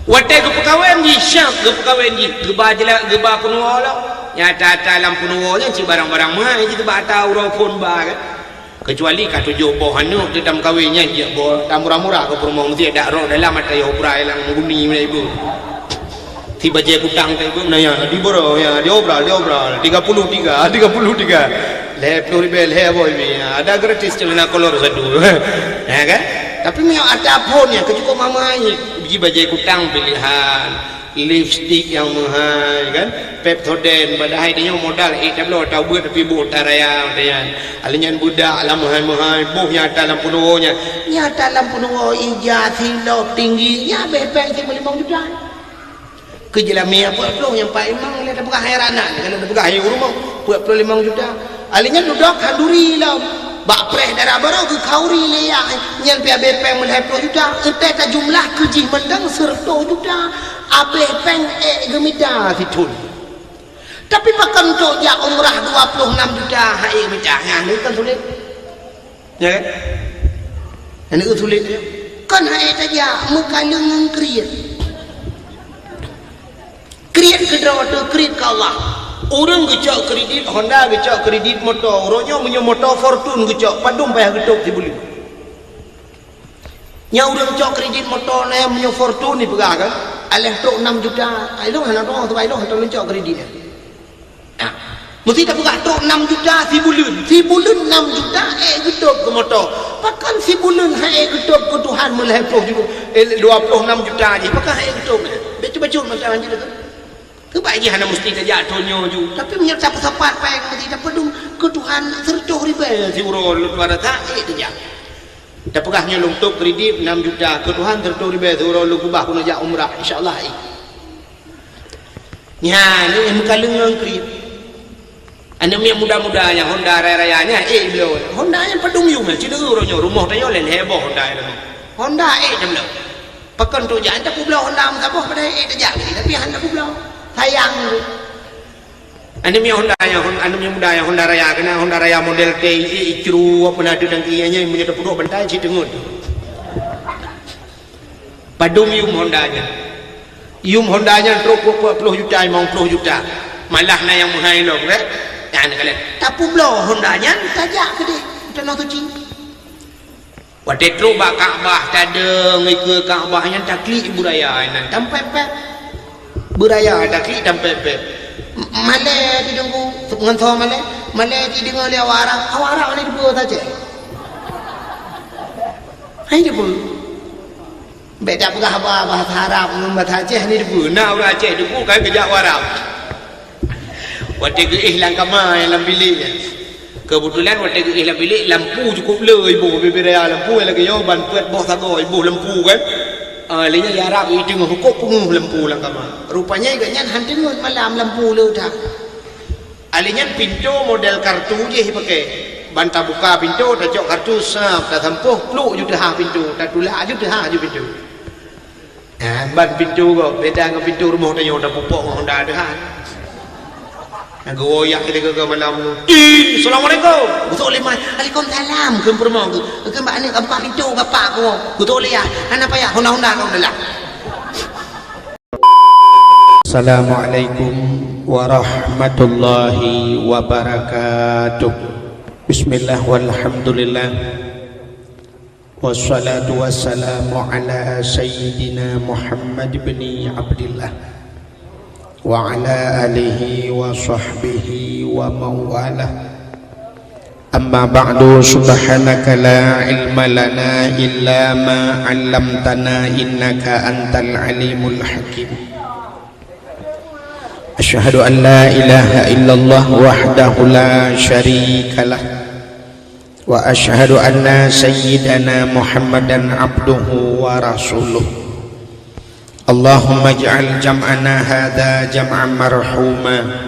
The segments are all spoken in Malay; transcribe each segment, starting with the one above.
Wate ke pekawin ji syak ke pekawin ji geba jela geba penuh lah nyata dalam penuh nya ci barang-barang mahal ji tebak tahu ropon ba kan kecuali ka tujuh boh anu dalam kawinnya dia boh murah-murah ke permong dia dak ro dalam mata yo brai lang guni mana ibu tiba je kutang ke ibu nanya di boro ya dia obral 33 le bel he boy mi ada gratis celana kolor satu ya kan tapi mi ada pun ya kecukup mamai biji bajai kutang pilihan lipstick yang mahal kan Pepsodent padahal dia modal tablo tahu buat tapi buat taraya dan alinyan budak alam mahal buh nyata dalam punuonya nyata dalam punuo ijazah silop tinggi ya bepeng 5 juta kejelami apa tu yang pak imang ada bukan heranan kalau ada bukan hayur rumah buat 5 juta alinyan duduk handuri lah bak preh darah baru ke kauri leyak nyan pia bepeng mulai 10 juta ente ta jumlah kejih mendang 10 juta abeh peng gemita situn tapi makan tu ya umrah 26 juta hai gemita yang ni kan sulit ya kan ini sulit kan hai saja mukalung kriat ke draw tu kriat ke Allah orang gecak kredit Honda gecak kredit motor orangnya punya motor Fortune gecak padung payah gedok dibeli nya orang gecak kredit motor ni punya Fortune ni pegah kan alih tok 6 juta ailo hana dong tu ailo hantar gecak kredit mesti tak pegah tok 6 juta si bulan 6 juta gedok ke motor pakan si bulan gedok ke Tuhan mulai 26 juta je pakan gedok ni betul-betul masalah je tu kebaik hana mesti kerja tonyo ju tapi menyat sapat-sapat peng mesti dapat dum ke Tuhan sertoh ribe si urol luar ta dia dapat gahnya untuk kredit 6 juta ke Tuhan sertoh ribe urol lu kubah kuno ja umrah insyaallah nya ni mukalung kredit anda yang muda-muda yang Honda raya-rayanya beliau Honda yang pedung yu mah cidu uronyo rumah tayo len heboh Honda jam lo pakan tu ja anda publau Honda mah pada dia tapi anda publau sayang anda punya Honda yang anda punya muda yang Honda Raya kena Honda Raya model TI Icru apa nak dengan kianya yang punya dapur bantai si dengut padum yum Hondanya truk 40 juta 50 juta malah na yang mahal log kan yang kalian tapi blow Hondanya tajak ke dia tanah tu cing wate truk bak Kaabah tada ngai ke Kaabahnya takli ibu raya nan sampai beraya ada klik dan pepe male di dengku nganto male di dengar dia awara ni dibuat aja hai dibuat beda pegah bahasa Arab bahasa Aceh ni dibuat nak orang Aceh dibuat kan kerja Arab waktu ke ihlang kamar dalam bilik kebetulan waktu ke ihlang bilik lampu cukup le ibu beraya lampu lagi yo ban puat boh sago ibu lampu kan lainnya ya Arab itu dengan hukum penguh lampu lang kamar rupanya iganya hantin malam lampu le dah alinya pintu model kartu je pakai bantah buka pintu dah cok kartu sap dah tempuh peluk je dah pintu dah tulak je dah je pintu ban pintu kok beda dengan pintu rumah tanya dah pupuk Honda dah nak goyak kita ke malam Assalamualaikum betul lima Waalaikumsalam ke permong ke mbak ni buka pintu bapak aku betul ya anak payah Honda kau dah Assalamualaikum warahmatullahi wabarakatuh Bismillah walhamdulillah wassalatu wassalamu ala sayyidina Muhammad bin Abdillah wa ala alihi wa sahbihi wa mawalah amma ba'du subhanaka la ilma lana illa ma 'allamtana innaka antal alimul hakim asyhadu an la ilaha illallah wahdahu la syarikalah wa asyhadu anna sayyidana Muhammadan abduhu wa rasuluh Allahumma ij'al jam'ana hadha jam'an marhuma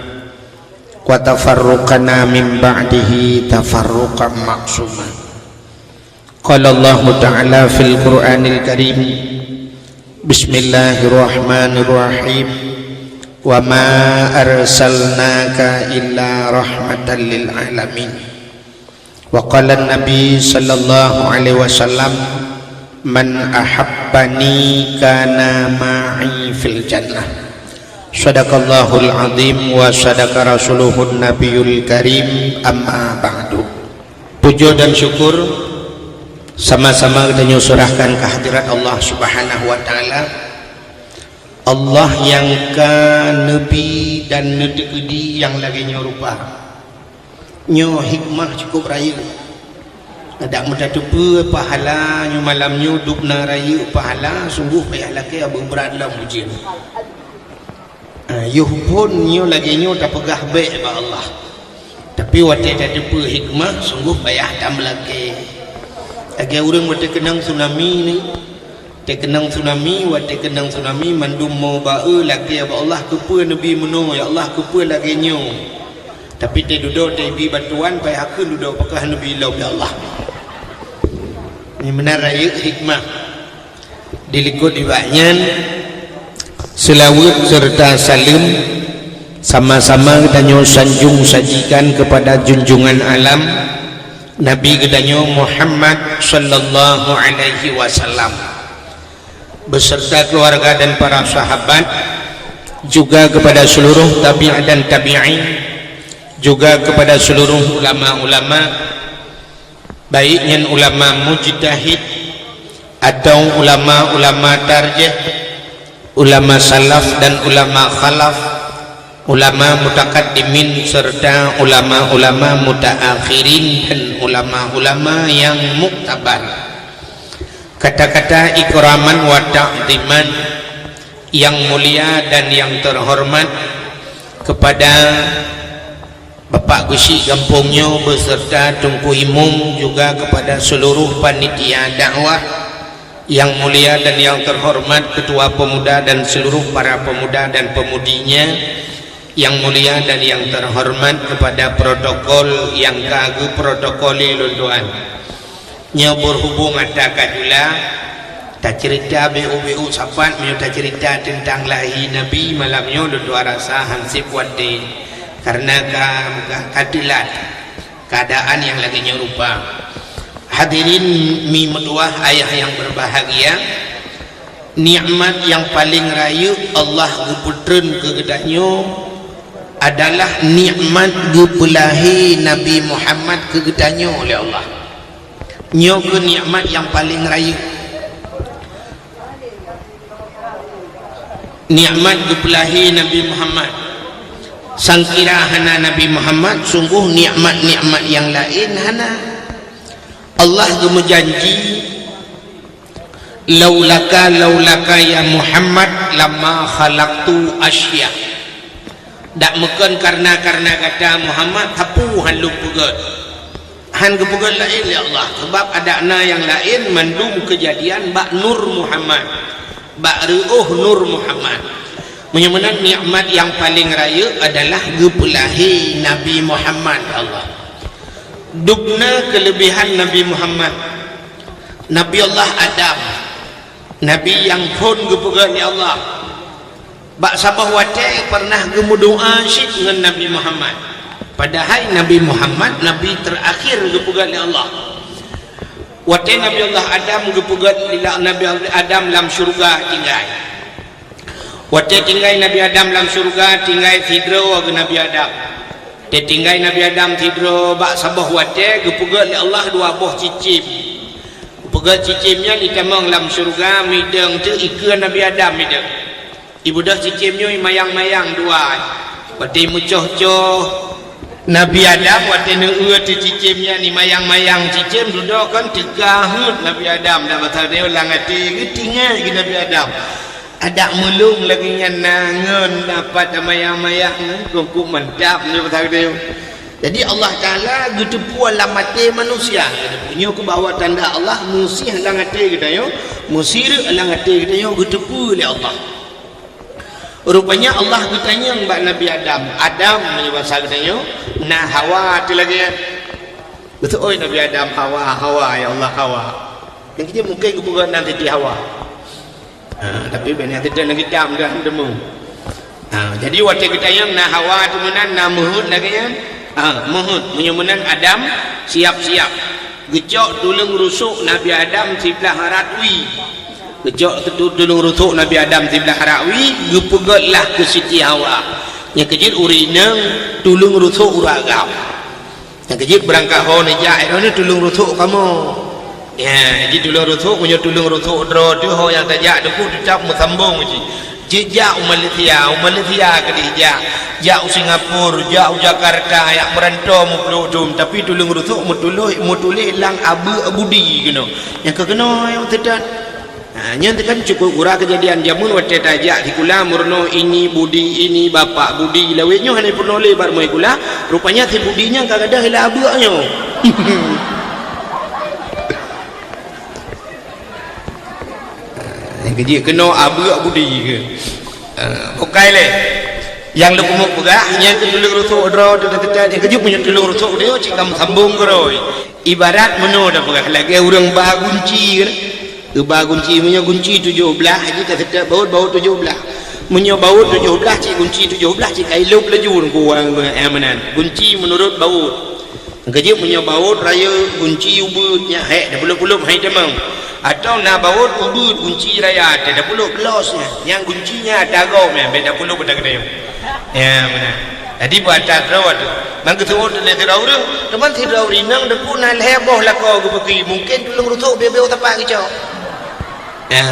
wa tafarruqana min ba'dihi tafarruqan ma'suma qala Allah ta'ala fil Qur'anil Karim Bismillahirrahmanirrahim wa ma arsalnaka illa rahmatan lil alamin wa qala an-nabi sallallahu alaihi wasallam man ahabbani kana ma'i fil jannah. Sadaqallahul azim wa sadaqa rasuluhun nabiyul karim, amma ba'du. Puja dan syukur sama-sama kita nyusurahkan kehadirat Allah subhanahu wa ta'ala, Allah yang ka nebi dan nedekedi yang lagi nyorupa nyo hikmah cukup raya. Ada muda tepa pahala nyo malam nyo dupna raya pahala sungguh payah laki abu berat dalam ujian. Yuh pun nyo lagi nyo tak pegah baik ba Allah. Tapi waktu tak tepa hikmah sungguh payah tam lagi. Agak orang waktu kenang tsunami ni, terkenang tsunami, waktu kenang tsunami mandum mau bae lagi ba Allah kepa nabi meno ya Allah kepa lagi nyo. Tapi dia duduk dia bi bantuan payah aku duduk pakah nabi lau ya Allah. Ini benar raya hikmah dilikut ibaknyan selawat serta salim sama-sama kita nyo sanjung sajikan kepada junjungan alam Nabi kita nyo Muhammad sallallahu alaihi wasallam beserta keluarga dan para sahabat, juga kepada seluruh tabi'in dan tabi'in, juga kepada seluruh ulama-ulama, baiknya ulama mujtahid atau ulama-ulama tarjih, ulama salaf dan ulama khalaf, ulama mutakaddimin serta ulama-ulama mutaakhirin dan ulama-ulama yang muktabar. Kata-kata ikraman wa ta'ziman yang mulia dan yang terhormat kepada Bapak Gusi Kampungnya beserta Tunku Imum, juga kepada seluruh panitia dakwah yang mulia dan yang terhormat Ketua Pemuda dan seluruh para pemuda dan pemudinya yang mulia dan yang terhormat, kepada protokol yang kagu protokoli lunduan nya berhubung ada kadula tak cerita BU sapat menyo tak cerita tentang lahir Nabi malamnya dua rasa hansip wate karena keadilan keadaan yang lagi nyerupa. Hadirin mi metuah ayah yang berbahagia, nikmat yang paling rayu Allah geputren kegedanyo adalah nikmat gepelahi Nabi Muhammad kegedanyo oleh Allah. Nyo ke nikmat yang paling rayu, nikmat gepelahi Nabi Muhammad. Sangkira hana Nabi Muhammad, sungguh nikmat-nikmat yang lain hana. Allah gemejanji laulaka ya Muhammad lama khalaqtu asya. Dak meken karena kata Muhammad hapu han lu pegat. Han kepegat lain ya Allah, sebab ada na yang lain mandum kejadian bak nur Muhammad, bak ruh nur Muhammad. Menyamanan nikmat yang paling raya adalah gepelahi Nabi Muhammad Allah. Dubna kelebihan Nabi Muhammad, Nabi Allah Adam, Nabi yang pun gepegat ya Allah. Bak sabah wate pernah gemudoa syik dengan Nabi Muhammad. Padahal Nabi Muhammad Nabi terakhir gepegat oleh Allah. Wate Nabi Allah Adam gepegat Nabi Adam dalam syurga tinggal. Wate tinggal Nabi Adam dalam syurga tinggal tidro ke Nabi Adam. Te tinggal Nabi Adam tidro bak sabah wate gepegat oleh Allah dua buah cicim. Gepegat cicimnya ditamang dalam syurga midang tu ikan Nabi Adam midang. Ibu dah cicimnya mayang-mayang dua. Wate mucoh-coh Nabi Adam waktu nunggu cicimnya ni mayang-mayang cicim duduk kan tegahut Nabi Adam dah batal dia ulang hati tinggal lagi Nabi Adam ada mulung lagi yang nangun dapat mayang-mayang kuku mantap dia batal dia. Jadi Allah Ta'ala getepu alam mati manusia punya ke bawah tanda Allah musih alang hati kita yo, musir alang hati kita yo getepu oleh Allah. Rupanya Allah bertanya kepada Nabi Adam menyebut saya bertanya, nah Hawa tu lagi betul. Oh Nabi Adam Hawa ya Allah Hawa. Yang kita mungkin kebukan nanti di Hawa. Tapi benar tidak lagi dam dah demu. Jadi waktu kita yang nah Hawa tu mana nah Muhud lagi ya. Muhud menyurunan Adam siap-siap. gejok tulung rusuk Nabi Adam sebelah haratwi, gejok tulung rusuk Nabi Adam sebelah haratwi, gepegotlah ke Siti Hawa yang kejit urinang tulung rusuk uragam, yang kejit berangkat ho nejak ni tulung rusuk kamu ya, jadi tulung rusuk punya tulung rusuk dro tu ho yang tajak deku tucap musambung je jejak Malaysia ke dia jak Singapura jak Jakarta yang merantau mupeludum tapi tulung rusuk mutulih lang abudi kena yang kena yang tidak hanya tekan cukup gura kejadian jamun watet tajak di kula murno ini budi ini bapak budi lawetnya hanya pernoleh bar mai kula rupanya si budinya kadang hilang abaknya kerja kena abak budi ke bukai le yang lu kumuk pegah yang tulung rusuk draw yang kerja punya tulung rusuk dia cikam sambung keroi ibarat meno dah pegah lagi orang bah gunci kan bah gunci punya gunci 17 kita sedap baut 17 punya baut 17 cik gunci 17 cik kailup laju kurang amanan gunci menurut baut kerja punya baut raya gunci ubutnya hek dah puluh-puluh hai demang atau nak baut ubud kunci raya ada puluh pelosnya yang kuncinya dagau memang beda puluh beda gede ya benar jadi buat takraw tu mangga tu le tirau tu teman tirau rinang depu na leboh lah kau pergi mungkin tulung rusuk bebeu tapak kicau ya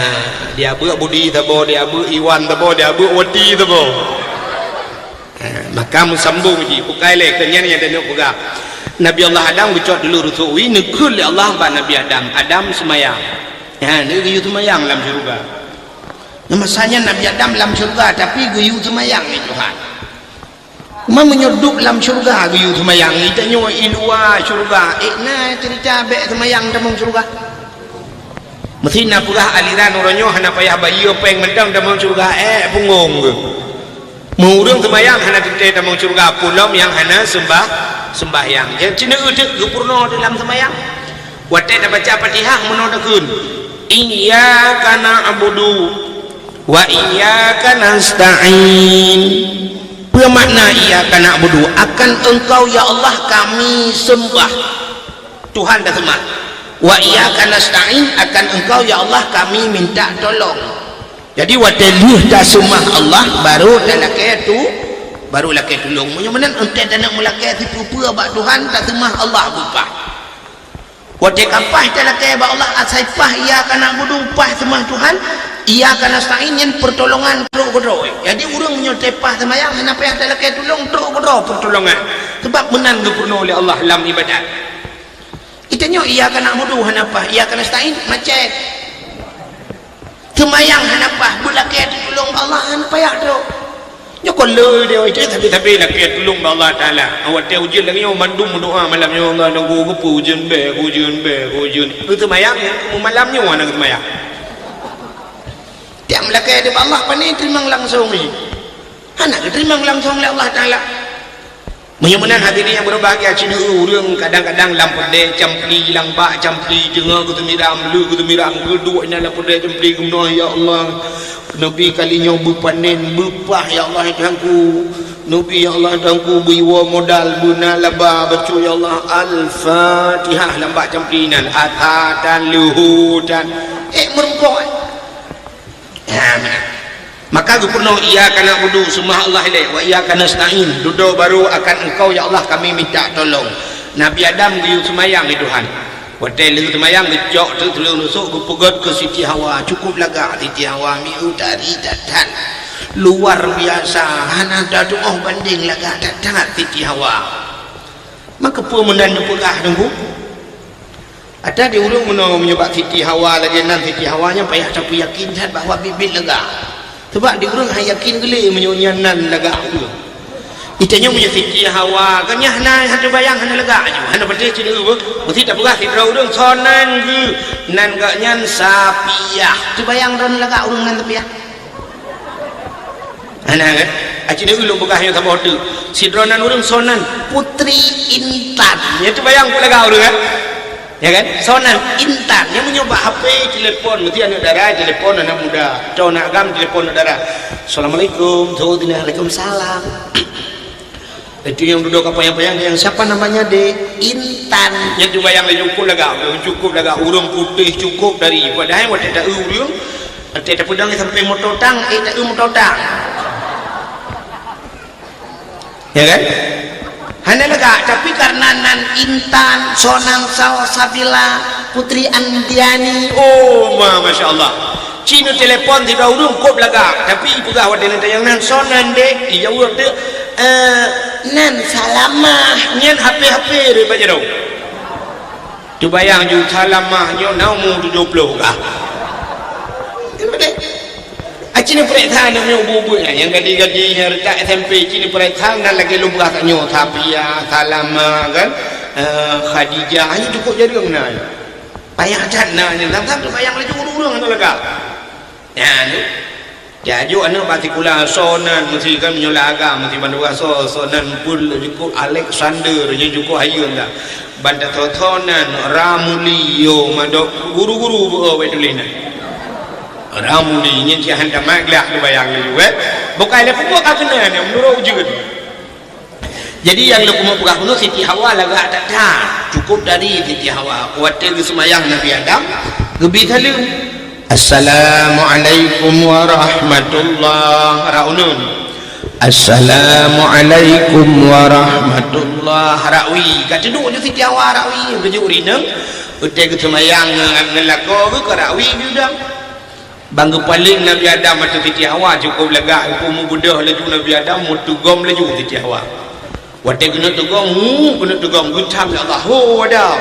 dia abuk budi tabo dia abuk iwan tabo dia abuk wati tabo maka sambung ji bukai le kenyanya dan buka Nabi Allah Adam bicot dulu rusuk wi nekul Allah ba Nabi Adam semayang ya ni geyu semayang dalam syurga masanya Nabi Adam dalam syurga tapi geyu semayang ni Tuhan cuma menyedup dalam syurga geyu semayang ni tanya ilua syurga na cerita be semayang dalam syurga mesti nak pegah aliran orangnya hana payah bayi peng mentang dalam syurga pungung ke murung semayang hana cerita dalam syurga pulau yang hana sembahyang yang cina udek gupurno dalam sembahyang wadah dah baca Fatihah menodakun iyyaka na'budu wa iyyaka nasta'in bermakna iyyaka na'budu akan engkau ya Allah kami sembah Tuhan dah sembah wa iyyaka nasta'in akan engkau ya Allah kami minta tolong jadi wadah luh dah sembah Allah baru dah lakai tu baru laki tolong menyamanan entah tak nak melakai tipu-tipu abak Tuhan tak semah Allah bupah wadah kapah tak lakai abak Allah asai pah ia akan nak budu pah semah Tuhan ia akan nasta'in yang pertolongan teruk berdoa jadi orang menyertai pah semayang kenapa yang tak lakai tolong teruk berdoa pertolongan sebab menang kepurna oleh Allah dalam ibadat itanya ia akan nak budu kenapa ia akan nasta'in macam semayang kenapa berlakai tolong Allah kenapa ya teruk ya kalau dia itu tapi nak kaya tolong Allah Taala awak dia ujian lagi yang mandum doa malam ya Allah nunggu kepu ujian itu mayang malamnya mana ke mayang dia melakai dia Allah pani terima langsung ni anak terima langsung oleh Allah Taala menyamanan hadirin yang berbahagia cina urang kadang-kadang lampade campli lampak campli jengah kutu miram kedua ini lampade campli guna ya Allah Nabi kalinya berpanen berpah ya Allah Tuhanku Nabi ya Allah Tuhanku biwa modal buna laba baca ya Allah Al-Fatihah lambat camplinan atatan luhutan merumpok maka gubernur ia kena wudu semua Allah ilaih wa ia kena nasta'in duduk baru akan engkau ya Allah kami minta tolong Nabi Adam giyu semayang di Tuhan hotel itu semayang gejok tu telur nusuk gupegot ke Siti Hawa cukup laga Siti Hawa miu dari datan luar biasa hana dadu banding laga datan Siti Hawa maka pemenang pegah tunggu ada di ulung menyebab Siti Hawa lagi nan Siti Hawanya payah tapi yakin bahawa bibit lega sebab di urang yakin geli menyunyanan lega tu itanya punya Siti Hawa kan nyahna hana bayang hana lega aja hana berde cina mesti tak pegah Siti urang sonan ke nan gak nyan sapiah tu bayang ron lega urang nan sapiah hana kan acina ulung pegah yang sama hotel sidronan urang sonan Putri Intan ya tu bayang ku lega urang kan ya kan sonan Intan yang mencoba HP telepon mesti anak darah telepon anak muda cowok nak gam telepon anak darah Assalamualaikum Waalaikumsalam Itu yang duduk apa-yang yang siapa namanya Intan. Yang coba yang cukup lagak urung putih cukup dari padahal waktu tak urung tak pedang sampai mototang tak mototang. Ya kan? Hanya lega tapi karena nan Intan Sonang Sabila Putri Andiani, oh masya Allah, Cina telepon tidak urung kop lega tapi pegah wadah yang nan Sonan dek iya urut dek nan salamah nyen HP dia baca dong tu bayang ju salamah nyo naumu 70 kah Cina perintah namanya ubu-ubunya yang gadi-gadi retak SMP Cina perintah dan lagi lumrah taknya Tapia, Salama kan Khadijah hanya cukup jadi orang payah dana tak tu bayang lagi urung-urung tu lega ya tu jadi anak partikular Sonan mesti kan menyolah agama mesti bandua Sonan pun cukup Alexander je cukup hayun dah Bandar Totonan Ramulio madok guru-guru wedulina Ramuli nya dia hendak maglak tu bayang lu bukan ada pokok katanya yang menurut juga jadi yang lu mau buka kuno Siti Hawa lagak tak cukup dari Siti Hawa kuatir semayang Nabi Adam gebi salu Assalamualaikum warahmatullahi wabarakatuh Assalamualaikum warahmatullahi wabarakatuh kat duduk je Siti Hawa rawi bejuk rina utai semayang ngelako ke rawi juga bangga paling Nabi Adam atau Siti Hawa cukup lega aku mu budah laju Nabi Adam mu tugom laju Siti Hawa wadah kena tugom gutam ya Allah Adam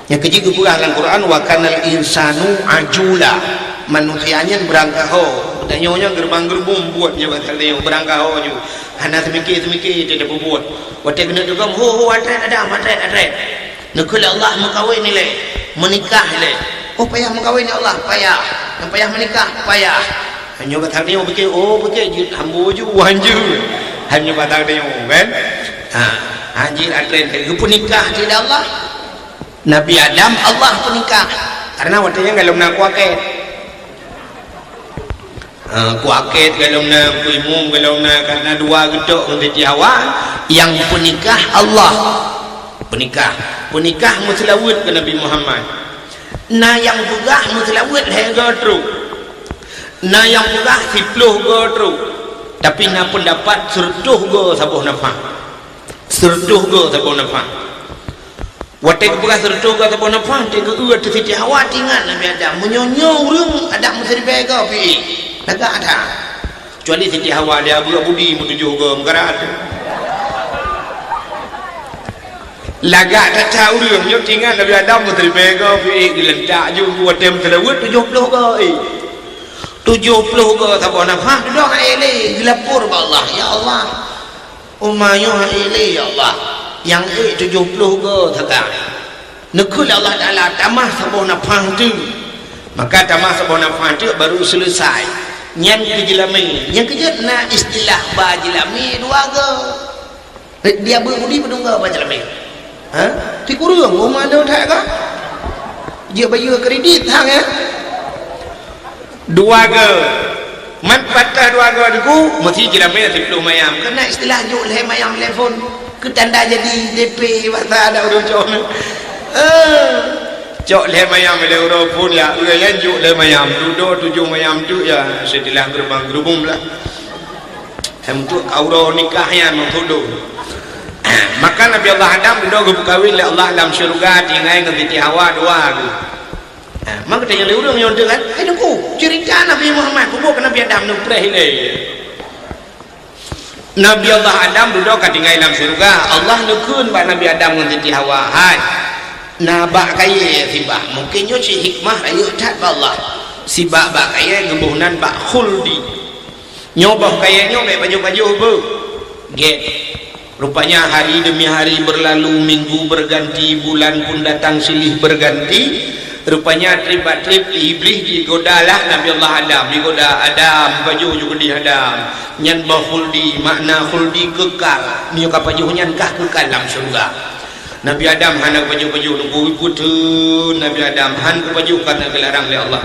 yang kecil pula dalam Quran wa kanal insanu ajula manusianya berangkah bertanyonya gerbang-gerbung buat je batalnya berangkah je hana semikir tidak berbuat wadah kena tugom atret nakul Allah mengkawin ni le menikah le oh payah mengkawin ya Allah payah yang payah menikah payah hanya batang dia fikir jid hambu je wanju hanya batang dia kan anjir atren pun nikah tidak Allah Nabi Adam Allah pun nikah karena waktunya kalau nak kuaket kalau nak kuimum kalau nak karena dua gedok untuk Hawa yang penikah Allah penikah muslawut ke Nabi Muhammad na yang pegah mutlawat hega tru na yang pegah sipluh go tru tapi na pendapat sertuh go sabuh nafah watek pegah sertuh go sabuh nafah tega uat Siti Hawa tinggal Nabi Adam menyonyo urang Adam mesti bega pi laga ada kecuali Siti Hawa dia budi menuju go mengara lagak tak tahu dia nyo tinggal Nabi Adam mesti bega pi gelendak je buat tem telawut 70 ke 70 ke sabah nafah dah ele gelapur ba Allah ya Allah umayyu ele ya Allah yang 70 ke takak nekul Allah Taala tamah sabah nafah tu maka tamah sabah nafah tu baru selesai nyan kejilami yang kejut na istilah bajilami dua ke dia berbudi pedungga bajilami ti kurang rumah ada tak ke dia bayar kredit hang ya dua ke mat patah dua ke diku mesti jelamnya 10 mayam kena istilah juk leh mayam telefon ke tanda jadi DP masa ada urang cok cok leh mayam le urang pun ya yang juk leh mayam duduk 7 mayam tu ya sedilah gerbang gerubung lah untuk aurau nikahnya mengtudung maka Nabi Allah Adam duduk berkahwin oleh Allah dalam syurga tinggal dengan Siti Hawa dua tu maka dia yang urang yang kan dengku cerita Nabi Muhammad kubur ke Nabi Adam nu preh le Nabi Allah Adam duduk tinggal dalam syurga Allah nukun bak Nabi Adam dengan Siti Hawa hai nabak kaya sibah mungkin nyo si hikmah ayo tak Allah sibah bak kaya ngembuhnan bak khuldi nyobah kaya nyo baik baju-baju bu get rupanya hari demi hari berlalu minggu berganti bulan pun datang silih berganti rupanya trip iblis digodalah Nabi Allah Adam digoda Adam baju juga di Adam nyan bahuldi makna khuldi kekal ni ka baju nyan kah kekal dalam surga Nabi Adam hana baju-baju nunggu ikutun Nabi Adam han ke baju karena gelarang oleh Allah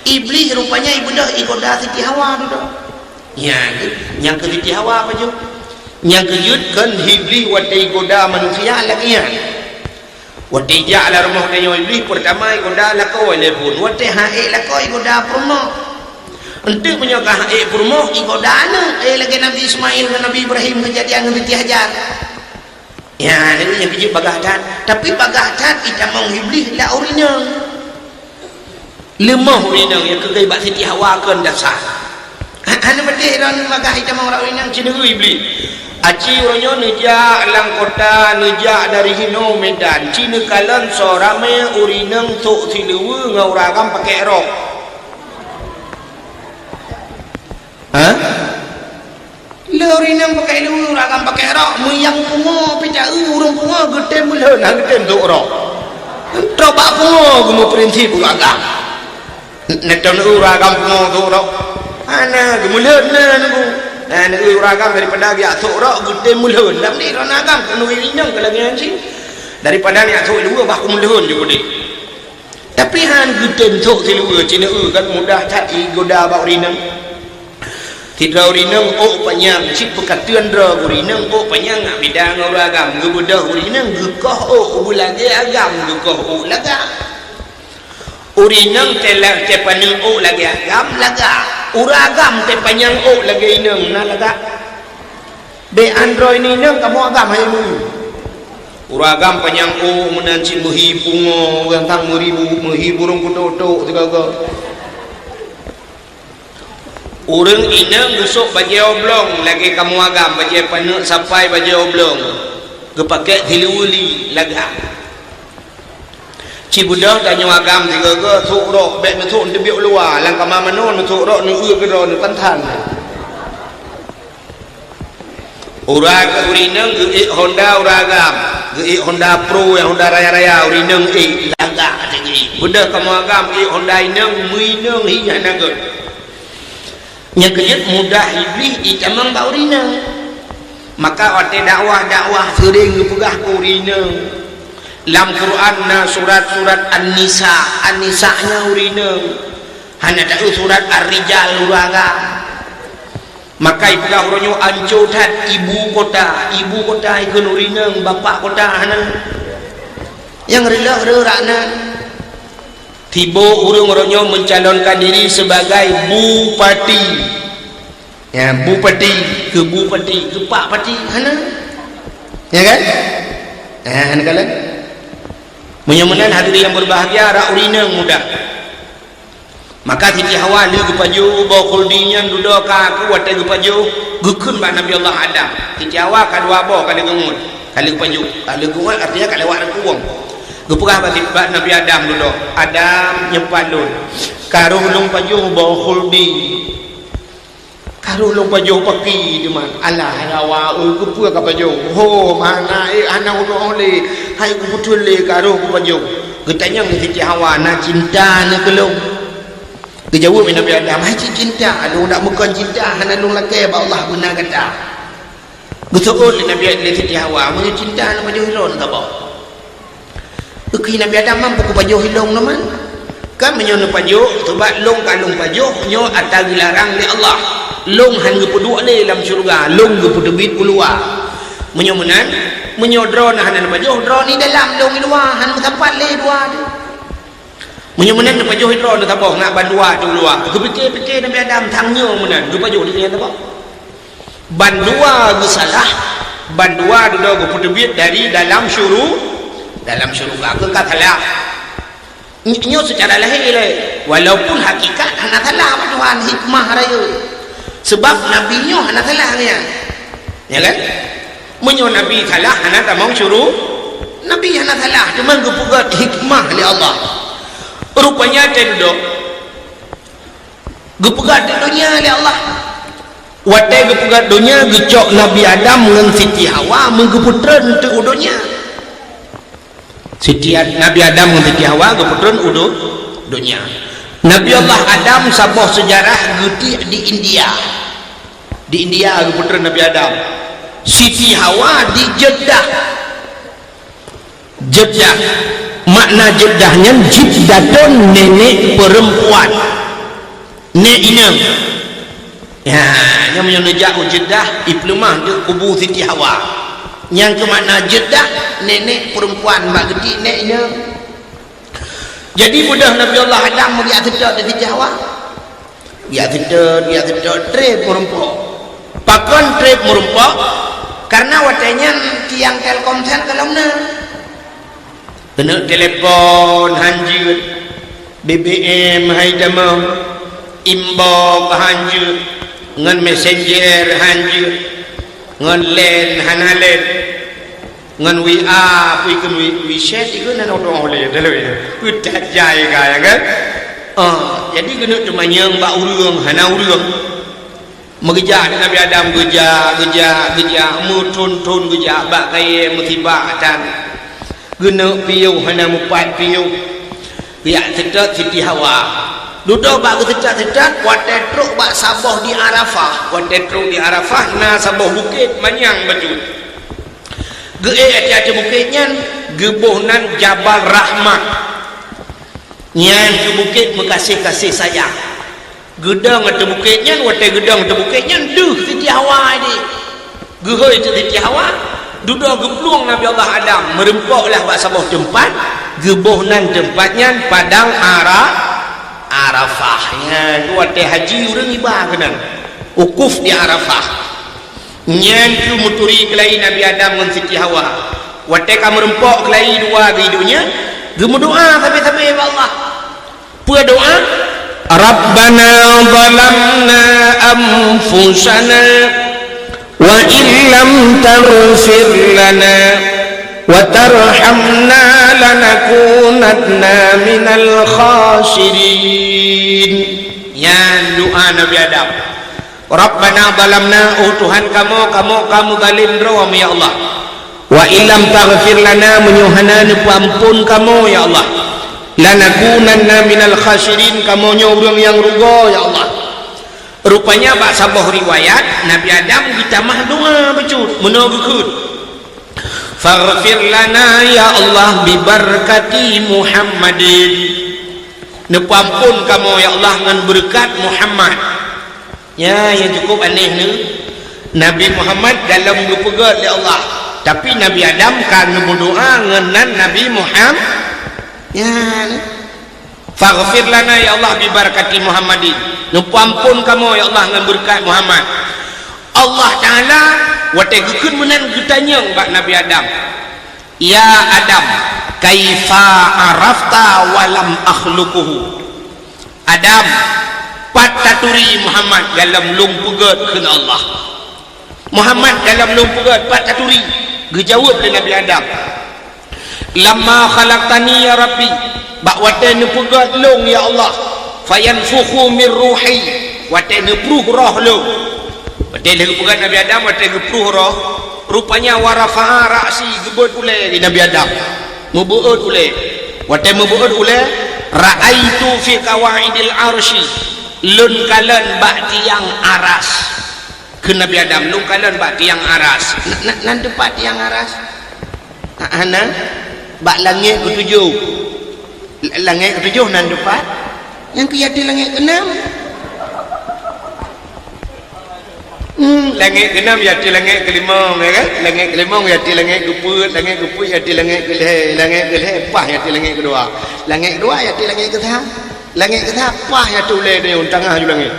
iblis rupanya ibadah igoda Siti Hawa tu ya yang ke Siti Hawa baju yang kejutkan iblis watai goda manusia lagi ya watai ja'ala rumah dan iblis pertama goda lakau pun watai haik lakau goda purmo untuk menyokah haik purmo goda ana lagi Nabi Ismail dan Nabi Ibrahim kejadian Nabi Hajar ya ini yang kejut bagadat tapi bagadat kita mau iblis lah urinang lemah urinang yang kegaibat Siti Hawa kan dasar anu bedih ron magah kita mau urinang cina iblis aci orangnya nejak lang kota nejak dari Hino Medan cina kalan sorame urinang tok silewe ngauragam pakai rok ha le urinang pakai lewe uragam pakai rok muyang pungo pecah urung pungo gede muleun gede tok rok coba pungo gumo prinsip uragam neton uragam pungo tok rok ana gemuleun nunggu nah negeri uragam daripada dia sorok gede mulhun dalam ni orang agam kena urinang ke lagi nanti daripada ni sorok dua baku mulhun juga deh tapi han gede sorok silua cina kan mudah cari goda bak urinang tidak urinang oh panjang cip pekatuan dra urinang oh panjang ngak bidang uragam gebudah urinang gekoh oh bulage agam gekoh oh laga urinang telak tepaneng oh lagi agam laga uragam te panjang oh lagi inang na laga be android ni nang kamu agam hai mu uragam panjang oh menanci muhi pungo gantang muhi burung kudo segala urang inang besok baju oblong lagi kamu agam baju panek sampai baju oblong gepakai hiluli laga cibudah tanya agam tiga ke surok bek mesuk debiuk luar lang kama manon surok nu ke ro nu pantan urag urinang ge Honda uragam ge Honda Pro yang Honda raya-raya urinang laga tinggi budak kamu agam Honda inang muinang hinya naga nya kejut mudah iblis dicamang ba urinang maka ote dakwah sering gepegah urinang dalam Quran na surat-surat An-Nisa nya urinang hanya tahu surat Ar-Rijal uraga maka ipegah uronyo ancotat ibu kota ikun urinang bapak kota hana yang rela rakna tibo urung uronyo mencalonkan diri sebagai bupati ya bupati ke pak pati hana ya kan hana kalian menyamanan hadirin yang berbahagia rak urinang mudah maka Siti Hawa li gepaju bawa kuldinya duduk kaku wate gepaju gukun ba Nabi Allah Adam Siti Hawa kadua bawa kali gengut kali gepaju kali gengut artinya kali lewat kuang gepegah ba Nabi Adam duduk Adam nyepalun karuh lung paju bawa kuldi karuh lung paju paki di man alah Hawa gepua ka paju ho mana anak uno oleh hai ku betul le karuh ku paju getanya Siti Hawa na cinta na kelong kejauh Nabi Adam hai cinta aduh nak bukan cinta hana lung lakai ba Allah guna kata betul Nabi Siti Hawa mun cinta na paju hilon ka ba uki Nabi Adam mampu ku paju hilong naman kan menyo na paju sebab long kalung paju nyo atau dilarang oleh Allah long han gepuduk le dalam syurga long gepudebit keluar menyomenan menyodro nah hanan pajoh dro ni dalam long luar han tempat le dua tu menyomenan pajoh dro na taboh ngak bandua tu luar kepikir-pikir Nabi Adam tangnya menan du pajoh di sini taboh bandua gesalah bandua du gepudebit dari dalam syurga ke katalah nyo secara lahir le walaupun hakikat hana salah Tuhan hikmah raya sebab nabi nyo hana salah nya ya kan menyo nabi salah hana tak mau suruh nabi hana salah cuma gepugat hikmah oleh Allah rupanya tendo gepugat dunia oleh Allah watai gepugat dunia gecok Nabi Adam dengan Siti Hawa menggeputran untuk udunya Nabi Adam dengan Siti Hawa geputran uduh dunia Nabi Allah Adam sabuh sejarah guti di India geputran Nabi Adam Siti Hawa di Jeddah makna Jeddahnya jiddatun nenek perempuan nek inang ya yang menyenejak Jeddah iplemah dia kubur Siti Hawa yang ke makna Jeddah nenek perempuan mak gede neknya. Jadi mudah Nabi Allah Adam dia sedar di Siti Hawa dia sedar trip merempok pakon trip merempok karena watanya tiang Telkomsel kalau kena telepon hanjur BBM haidamam imbau hanjur ngan messenger hanjur ngan len hanalen ngan WA puikan WeChat itu nan orang oleh dalam itu udah jaya kaya kan jadi kena cuma yang bak urung hana urung mengejar Nabi Adam gejar mutun gejar bak kaya musibah dan guna piu hana mupat piu biak sedot Siti Hawa duduk bak sedot watetruk bak saboh di Arafah na saboh bukit manyang bajut ge ati bukitnya gebuhnan Jabal Rahmah nyan ke bukit mekasih-kasih sayang gedang ati bukitnya wate gedang ati bukitnya duh Siti Hawa ni gehoi tu Siti Hawa duduk geplung Nabi Allah Adam merempoklah bak saboh tempat gebuhnan tempatnya padang Arafahnya wate haji urang ibah kenan ukuf di Arafah nyan tu muturi kelai Nabi Adam dengan Siti Hawa wate ka merempok kelai dua hidunya gemu doa tapi Allah pua doa Rabbana zalamna anfusana wa illam taghfir lana wa tarhamna lanakunanna minal khasirin. Ya doa Nabi Adam Rabbana zalamna Tuhan kamu zalim rawam ya Allah wa illam taghfir lana menyuhana ampun kamu ya Allah lanakunanna minal khasirin kamu orang yang rugo ya Allah. Rupanya bak sabuh riwayat Nabi Adam ditamah doa becut menogukun faghfir lana ya Allah bibarakati Muhammadin nepampun kamu ya Allah dengan berkat Muhammad ya yang cukup aneh ni Nabi Muhammad dalam berpegat ya Allah tapi Nabi Adam kan berdoa dengan Nabi Muhammad ya faghfir lana ya Allah bibarakati Muhammadin nupampun kamu ya Allah dengan berkat Muhammad. Allah Ta'ala wategukun menan gutanya bak Nabi Adam ya Adam kaifa arafta walam akhluquhu Adam pataturi Muhammad dalam lumpugat kena Allah Muhammad dalam lumpugat pataturi gejawab dari Nabi Adam lamma khalaqtani ya Rabbi bak wate nupugat long ya Allah fayanfukhu min ruhi wate nepruh roh long wate nupugat Nabi Adam wate nepruh roh rupanya warafa'a ra'si gebut ule di Nabi Adam mubuut ule wate mubuut ule ra'aitu fi qawaidil arsy lun kalan bak tiang aras ke Nabi Adam lun kalan bak tiang aras nan tempat tiang aras ana bak langit ketujuh nan depan yang keyati langit keenam langit keenam yati langit kelima ya kan langit kelima yati langit keput yati langit kelih pah yati langit kedua yati langit ketiga pah yati ulai dia tengah ju langit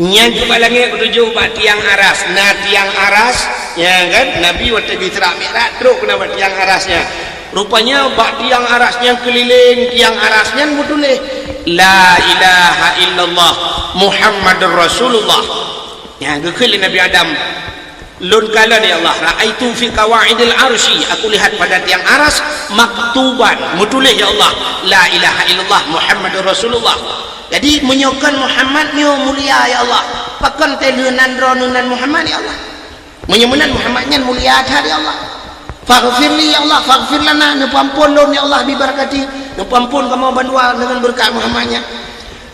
yang ke langit ketujuh bak tiang aras nah tiang aras ya kan Nabi waktu Isra Mi'raj terus kena buat tiang arasnya rupanya bak tiang arasnya keliling tiang arasnya betuleh la ilaha illallah Muhammadur Rasulullah ya gekil Nabi Adam lun kala ya Allah raaitu fi qawaidil arsy aku lihat pada tiang aras maktuban betuleh ya Allah la ilaha illallah Muhammadur Rasulullah jadi menyokan Muhammad nyo mulia ya Allah pakan telunan ronunan Muhammad ya Allah menyemunan Muhammadnya mulia ya Allah faghfirli ya Allah faghfir lana nupampun ya Allah bibarakati nupampun kamu bandua dengan berkat Muhammadnya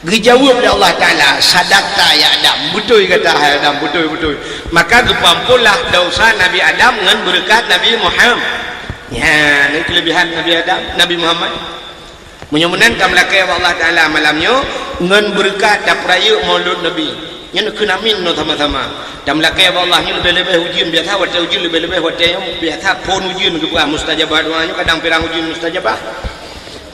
dijawab oleh Allah Ta'ala sadaqta ya Adam betul kata Adam betul maka dipampunlah dosa Nabi Adam dengan berkat Nabi Muhammad ya ini kelebihan Nabi Adam Nabi Muhammad Menyemenan kamlakai Allah Ta'ala malamnya ngan berkat dan peraya maulud Nabi yang kena min no sama-sama kamlakai Allah ni lebih-lebih ujian biasa wata ujian lebih-lebih wata yang biasa pun ujian ke mustajabah doanya kadang pirang ujian mustajabah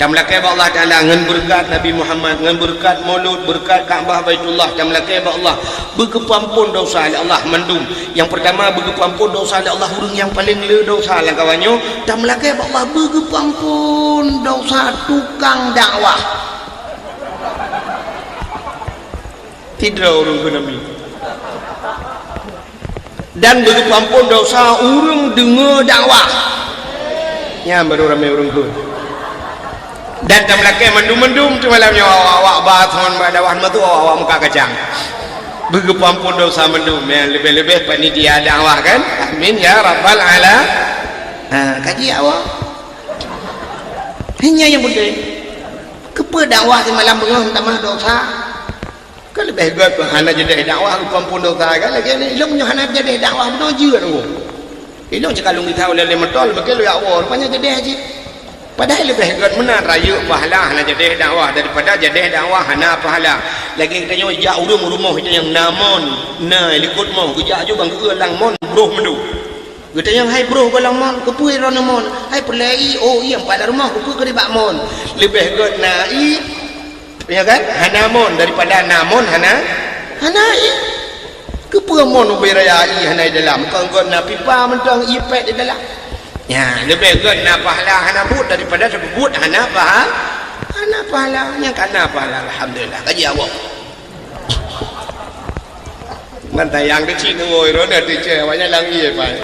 kamlakai Allah Ta'ala ngan berkat Nabi Muhammad ngan berkat maulud berkat Kaabah Baitullah kamlakai Allah berkepampun dosa Allah mandum yang pertama berkepampun dosa Allah hurung yang paling le dosa lah kawannya kamlakai Allah berkepampun dosa tukang dakwah tidak orang ke Nabi dan berkepampun dosa orang dengar dakwah ya baru ramai orang ke dan kamlakai mendum-mendum tu malamnya awak bahas dakwah tu awak muka kacang berkepampun dosa mendum yang lebih-lebih panitia dakwah kan amin ya rabbal ala kaji awak hanya yang penting kepada dakwah di malam bengah tambah dosa kan lebih baik hana jadi dakwah berkepampun dosa kan lagi ni ilmu punya hana jadi dakwah benar je tu ilmu sekalung kita oleh lemotol begitu ya awak rupanya jadi haji padahal lebih hebat mana raya pahala hana jadi dakwah daripada jadi dakwah hana pahala lagi katanya ya rumah yang namon na likut mau kerja aja bang ke lang mon bro mendu katanya hai bro balang mon ke pui ron mon hai pelai oh iya pada rumah ke pui ke bak mon lebih hebat nai ya kan hana mon daripada namon hana ke pui mon beraya hana dalam kau na pipa mentang ipet di dalam ya lebih good nak pahala hana but daripada sebut hana pahalanya kana pahala alhamdulillah kaji awak nanti yang kecil ngoi ro nanti ceweknya langi pai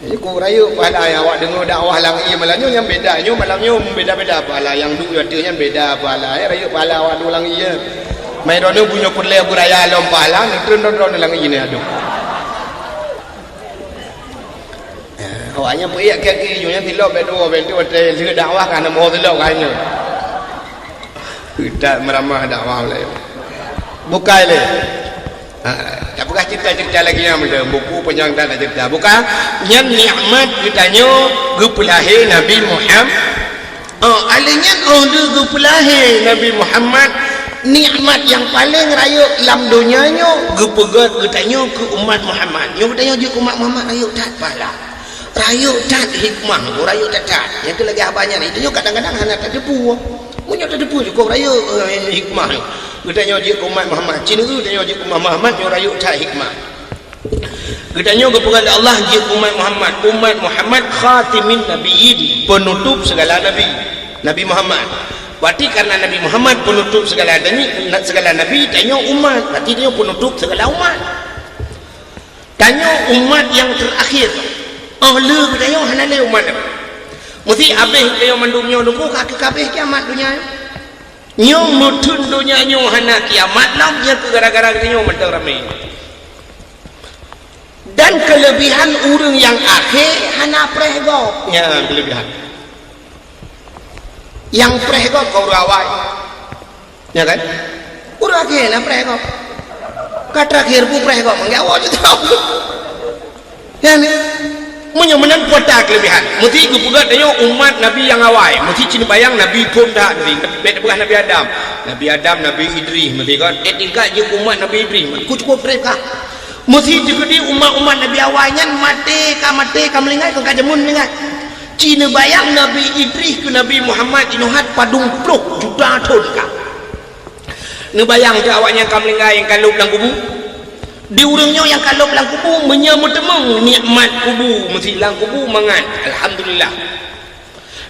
jadi ku rayu pahala yang awak dengar dakwah langi malamnya yang bedanya malamnya beda-beda pahala yang duk katanya beda pahala rayu pahala awak duk langi ya mai rono punya perle buraya lom pahala nutron langi ni aduh awaknya periak kaki junya tilok bedo bedo te dakwah kana mau tilok kanya tidak meramah dakwah le bukai le tak buka cerita lagi yang ada buku panjang tak ada cerita buka yang nikmat ditanya gupulahi Nabi Muhammad alanya gupulahi Nabi Muhammad nikmat yang paling raya dalam dunianya gupegat ditanya ke umat Muhammad yang ditanya je umat Muhammad raya tak pahala rayu tak hikmah rayu tak yang tu lagi abahnya ni itu kadang-kadang hanya tak depu punya tak depu juga rayu hikmah katanya dia umat Muhammad Cina tu tanya dia umat Muhammad yang rayu tak hikmah katanya kepada Allah dia umat Muhammad khatimin nabiyyin penutup segala nabi Muhammad berarti karena Nabi Muhammad penutup segala nabi tanya umat berarti dia penutup segala umat tanya umat yang terakhir le katanya hana le umat mesti habis katanya mandumnya nunggu kaki kabeh kiamat dunia nyo mutun dunia nyo hana kiamat lam yang gara-gara katanya umat ramai dan kelebihan orang yang akhir hana prehgop ya kelebihan yang prehgop kau rawai ya kan orang akhir na prehgop kata akhir pun prehgop enggak awak je tahu ya ni menyemenan kota kelebihan mesti kepugat dia umat Nabi yang awal mesti cina bayang Nabi pun dah bukan Nabi Adam Nabi Idris mesti kan tingkat je umat Nabi Idris aku cukup mereka mesti juga di umat Nabi awalnya mati ka melingat ka jamun melingat cina bayang Nabi Idris ke Nabi Muhammad inuhat padung pluk juta ton ka ngebayang je awaknya ka melingat yang kalau belang kubu di urangnya yang kalau belang kubu menyemut-temung nikmat kubu mesti lang kubu mangan alhamdulillah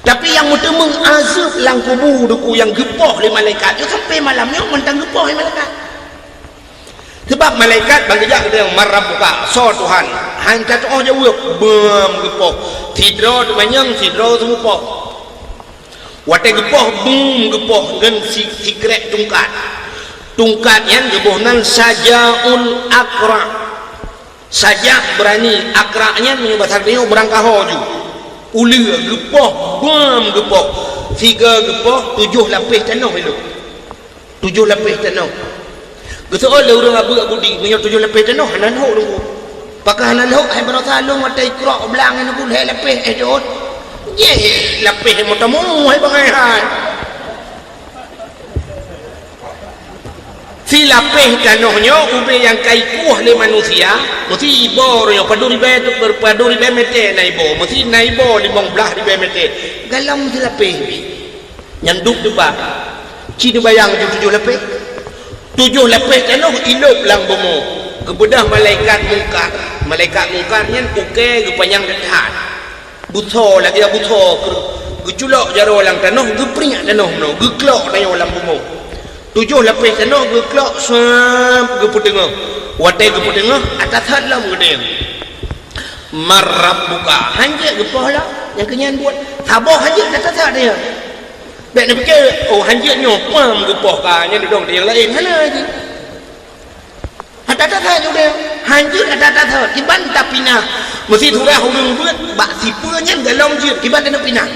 tapi yang mutemung azab lang kubu duku yang gepoh oleh malaikat dia sampai malamnya mentang gepoh oleh malaikat sebab malaikat bangkejak dia marabbuka so Tuhan hantar oh jawab bem gepoh tidro manyang tidro semupoh wate gepoh bum gepoh dan sikret tungkat yang gebohnan sajaul akra sajak berani akranya menyebut dia berangkah hoju uli gepoh bam gepoh 3 gepoh 7 lapis tanah itu 7 lapis tanah gitu oleh orang abu di punya 7 lapis tanah hanan ho dulu pakai hanan ho hai berasa long mata ikra belang ini pun hai lapis jod ye lapih mo tamo hai bangai hai si lapih kanohnyo ube yang kai kuah le manusia mesti ibo ro paduri be tu berpaduri be mete naibo mesti naibo 15 ribu mete galam si lapih bi nyanduk tu ba cina bayang 7 lapih 7 lapih kanoh ilop lang bomo kebedah malaikat mungkar nyen uke gepanyang dekat buto lagi buto geculok jaro lang tanoh gepringat tanoh no geklok nayo lang bomo 7 lapis tanoh geklok sam geputengah watai geputengah atas halam gedeng marabbuka hanje gepoh lah yang kenyan buat saboh hanje atas dia bek nak fikir oh hanje nyopam gepoh ka nya duduk yang lain mana lagi atas juga hanje atas kiban tapina mesti thurah hurung buat bak sipunya galong je kiban nak pinah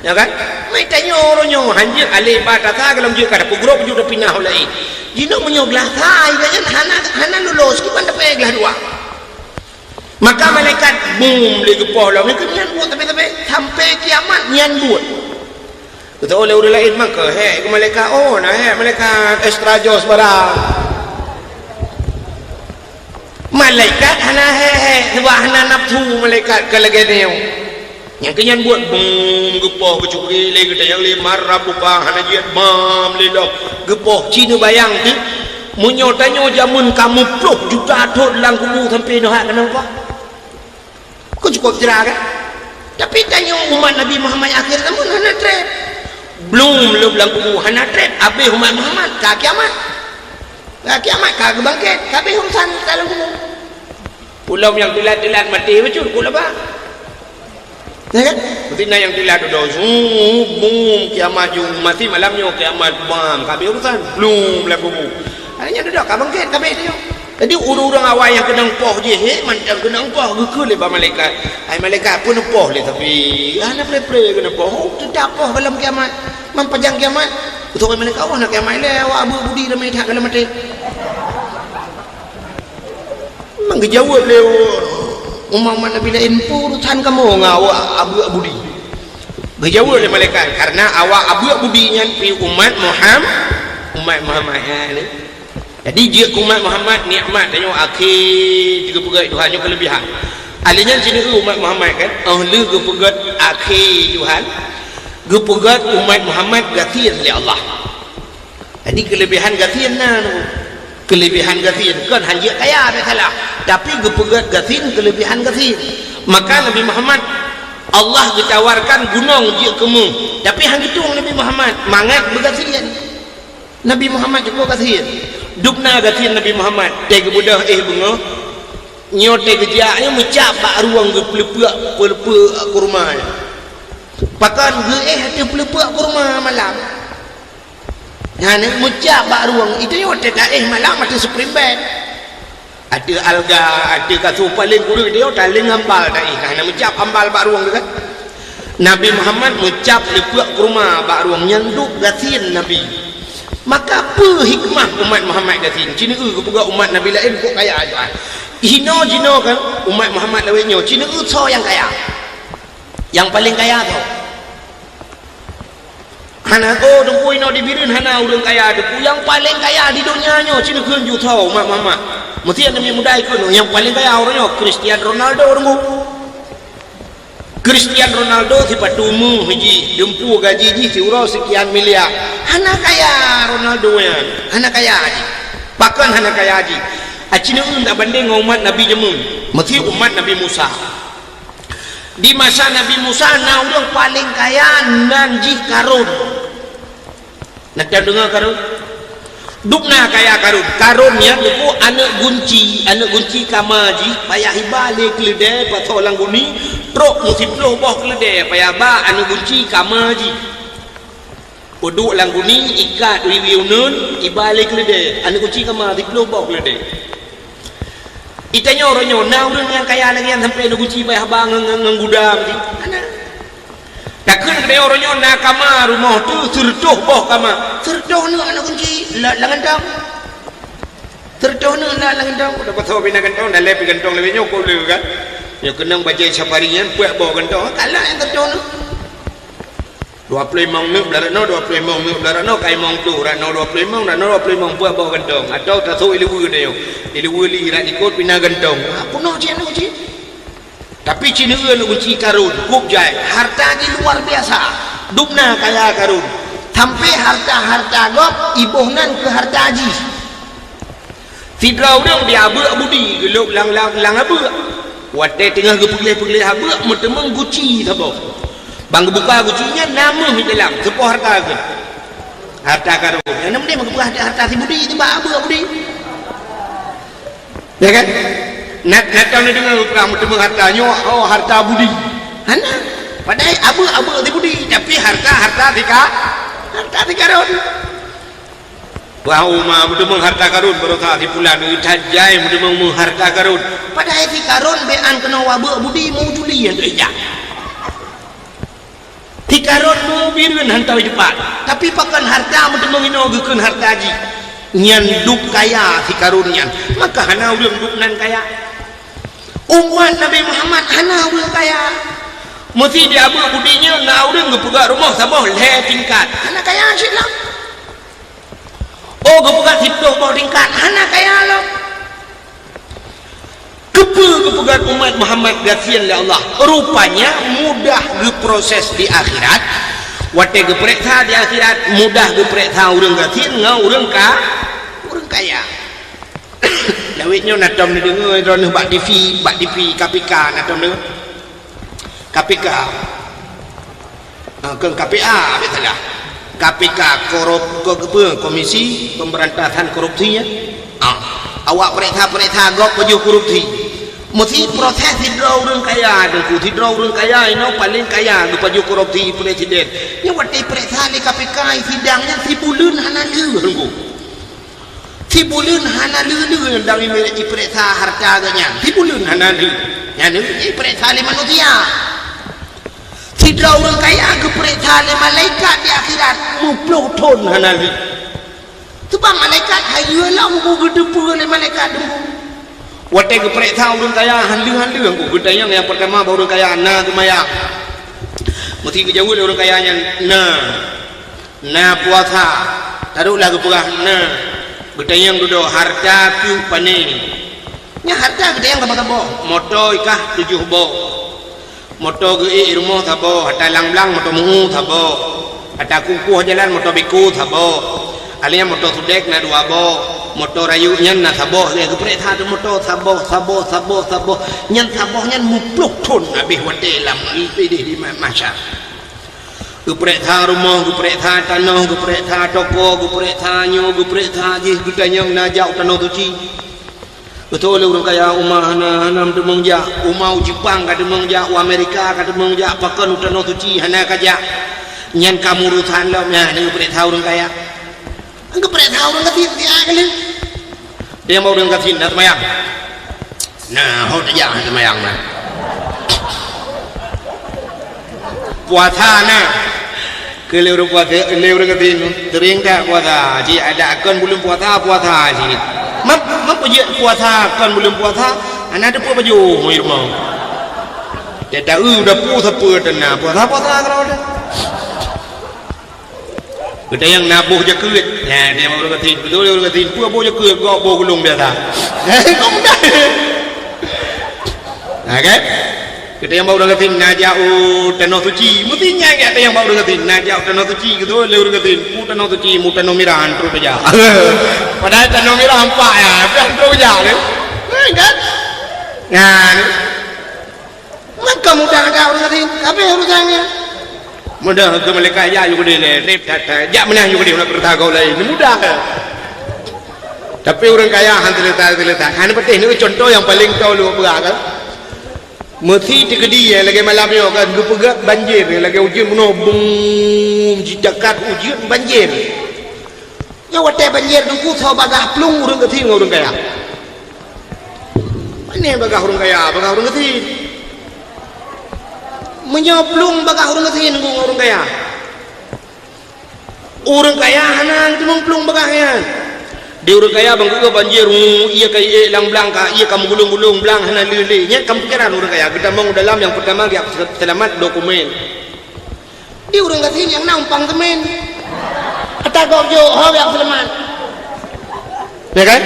ya kan mai tanyo ronyo hanjir ale ba tata galam je kada pugro ju da pinah olai jino menyo belah sai kan hana lulus kiban dapat gelah dua maka malaikat bum le gepoh lah ni kenyan buat tapi sampai kiamat nyan buat kata oleh orang lain maka he malaikat oh nah he malaikat extra jos barang malaikat hana he sebab hana nafsu malaikat kalagedeo yang kenyan buat bum gepoh kecuri le kita yang 5 rabuka hana jiat bam le lo gepoh cina bayang tu munyo tanyo jamun kamu 10 juta thot lang kubu sampai no hak kenapa kau cukup cerah kan tapi tanyo umat Nabi Muhammad akhir zaman hana trap belum lo lang kubu hana trap habis umat Muhammad ka kiamat ka bangkit kabeh hongsan dalam kubu pulau yang tilat mati betul pula ba ya kan betina yang tilat do bum kiamat jung mati malamnya kiamat bam kabeh urusan belum lah kubu hanya duduk ka bangkit kabeh dia jadi urang awal yang kena poh je mantap kena poh gekul le ba malaikat ai malaikat pun poh le tapi ana play kena poh tidak poh dalam kiamat mampajang kiamat betul malaikat Allah nak kiamat le awak abu budi ramai tak dalam mati mengjawab le umat Nabi lain urusan kamu ngawak abu budi berjawab le malaikat karena awak abu budi nya pi umat Muhammad ni jadi dia umat Muhammad nikmat tanya akhir juga pegat Tuhan nya kelebihan alinya sini umat Muhammad kan ahli gepegat akhir Tuhan gepegat umat Muhammad gathir li Allah jadi kelebihan gathir kelebihan gathir kan hanya kaya salah tapi gepegat gathir kelebihan gathir maka Nabi Muhammad Allah ditawarkan gunung je kemu tapi hang itu Nabi Muhammad mangat bergathir Nabi Muhammad juga gathir dupna gathir Nabi Muhammad tega budah bunga nyote gejaknya mecap bak ruang ge pelepuk kurma pakan ge ada pelepuk kurma malam hanya mecap bak ruang itu nyote dah malam ada spring bed ada alga ada kasut paling guru dia taling ambal dah hanya mecap ambal bak ruang kan Nabi Muhammad mecap pelepuk kurma bak ruang nyanduk gathir Nabi maka apa hikmah umat Muhammad gathir cina ke umat Nabi lain kok kaya aja jino kan umat Muhammad lainnya cina so yang kaya yang paling kaya tu hana ko dong ino dibirin hana urang kaya depu yang paling kaya di dunia nya cina kun ju tau umat Muhammad mesti ada muda ikut yang paling kaya orangnya Cristiano Ronaldo si patumu hiji dempu gaji ji siuro sekian miliar hana kaya Ronaldo ya hana kaya haji bahkan hana kaya haji acina tak banding umat Nabi jemun mesti umat Nabi Musa di masa Nabi Musa na orang paling kaya nanji Karun nak dengar Karun dukna kaya Karun ya itu anak gunci kamaji payah hibalik ledeh patolang guni truk musib lo boh ledeh payah ba anak gunci kamaji uduk langguni ikat riwiunan ibalik ledeh anak gunci kamaji lo boh ledeh itanya orangnya nah orang yang kaya lagi yang sampai anak gunci payah ba ngangguda anak takkan ada orangnya nak kamar rumah tu serdoh boh kamar serdoh ni anak kunci langan dang serdoh ni langan dang dapat tahu bina gantong dah lebih gantong lebih nyok boleh kan ya kena baca safarian puak boh gantong kalah yang serdoh ni 25 minit belarano 25 minit belarano kai mong tu rano 25 rano 25 buah bawah gentong atau tasu ilu dia ilu li rak ikut pina gentong apa no cina uci tapi cina uci karun kup jai harta di luar biasa dupna kaya karun sampai harta gop ibuhnan ke harta haji tidrau dong dia abu budi geluk lang abu wate tengah ke pegilih abu mutemeng guci sabo bang buka gucinya nama di dalam sepuh harta ke harta karun yang namanya buka harta si budi itu abu budi ya kan nak tahu dengan ukuran mutemeng hartanya oh harta budi hana padahal abu si budi tapi harta di karun wah umma mutemeng harta karun baru di pulan tajai mutemeng harta karun padahal di karun bean kena wabu budi mau juli yang tu tikaron mau birun hantau cepat tapi pakan harta mutemeng inogekeun harta haji nyan dup kaya tikarun nyan maka hana urang dup nan kaya umat Nabi Muhammad hana urang kaya mesti dia abu budinya na urang gepegak rumah sabah le tingkat hana kaya silam oh gepegak situ bawah tingkat hana kaya lo kepegat umat Muhammad gasian oleh Allah rupanya mudah geproses di akhirat wate gepreka di akhirat mudah gepreka urang gasian ngau urang kaya dawitnya natom dengar drone bak TV KPK natom dengar KPK ke KPA betul KPK Komisi Pemberantasan Korupsinya awak perintah gop peju korupsi mesti proses hidro urang kaya dengku hidro urang kaya ini paling kaya di peju korupsi presiden nya wate perintah di KPK sidangnya si bulan hana dengku si bulan hana dengku dari merek perintah harta aganya si bulan hana nya ni perintah manusia hidro urang kaya ke perintah malaikat di akhirat 50 ton hana sebab malaikat hayu lah mau gedepu oleh malaikat dulu wate geprek tahu urang kaya handu aku gedayang yang pertama baru kaya na gemaya mesti kejauh orang kayanya na puasa taruhlah gepegah na gedayang duduk harta piu paning nya harta gedayang tabo moto ikah 7 bo moto ge rumah tabo hata lang moto mungu tabo hata kukuh jalan moto biku tabo alinya motor sudek na 2 bo motor rayu nyan na saboh dia geprek tha motor saboh nyan saboh nyan 50 ton habis wate lam di masya geprek tha rumah geprek tha tanah geprek tha toko geprek tha nyo geprek tha ji gudanya na jau tanah suci betul urang kaya umah hana demong ja umah Jepang ka demong ja Amerika ka demong ja pakan tanah suci hana kaja nyan kamurusan lo nya geprek tha urang kaya enggak pernah tahu orang katin dia kali dia mau orang katin nak mayang nah hot aja mayang mah puasa nah kelewur puasa kelewur katin tering tak puasa ji ada akan belum puasa sini mak puasa kan belum puasa anak ada baju mau rumah dia tahu udah puasa dan puasa kalau ada kita yang nabuh je kulit ya dia mau orang katin betul orang katin pua je kulit kau bawa gulung biasa kau mudah okay kita yang mau orang katin najau tanah suci mestinya kita yang mau orang katin najau tanah suci gitu orang katin tanah suci tanah mirahan terus aja padahal tanah mirah hampa ya terus aja kan nah maka mudah ada orang katin tapi urusannya mudah ke mereka ya juga dia rep tata jak menang juga dia nak bertagau lain mudah tapi orang kaya hantar kan penting ini contoh yang paling tahu lu apa kan mesti tegedi ya lagi malam yo kan gepegak banjir lagi ujian menobung jidakat ujian banjir ya wate banjir dengku so bagah plung urang keting urang kaya mana bagah urang kaya bagah urang keting menyoblung bagah urang keting urang kaya hanang cuma plung bagahnya di urang kaya bang juga banjir iya kai lang blangka iya kamu gulung blang hana lili nya kamu pikiran urang kaya kita mau dalam yang pertama dia selamat dokumen Dia orang kat sini yang nampang temen. Kata kau jo yang Sulaiman. Ya kan?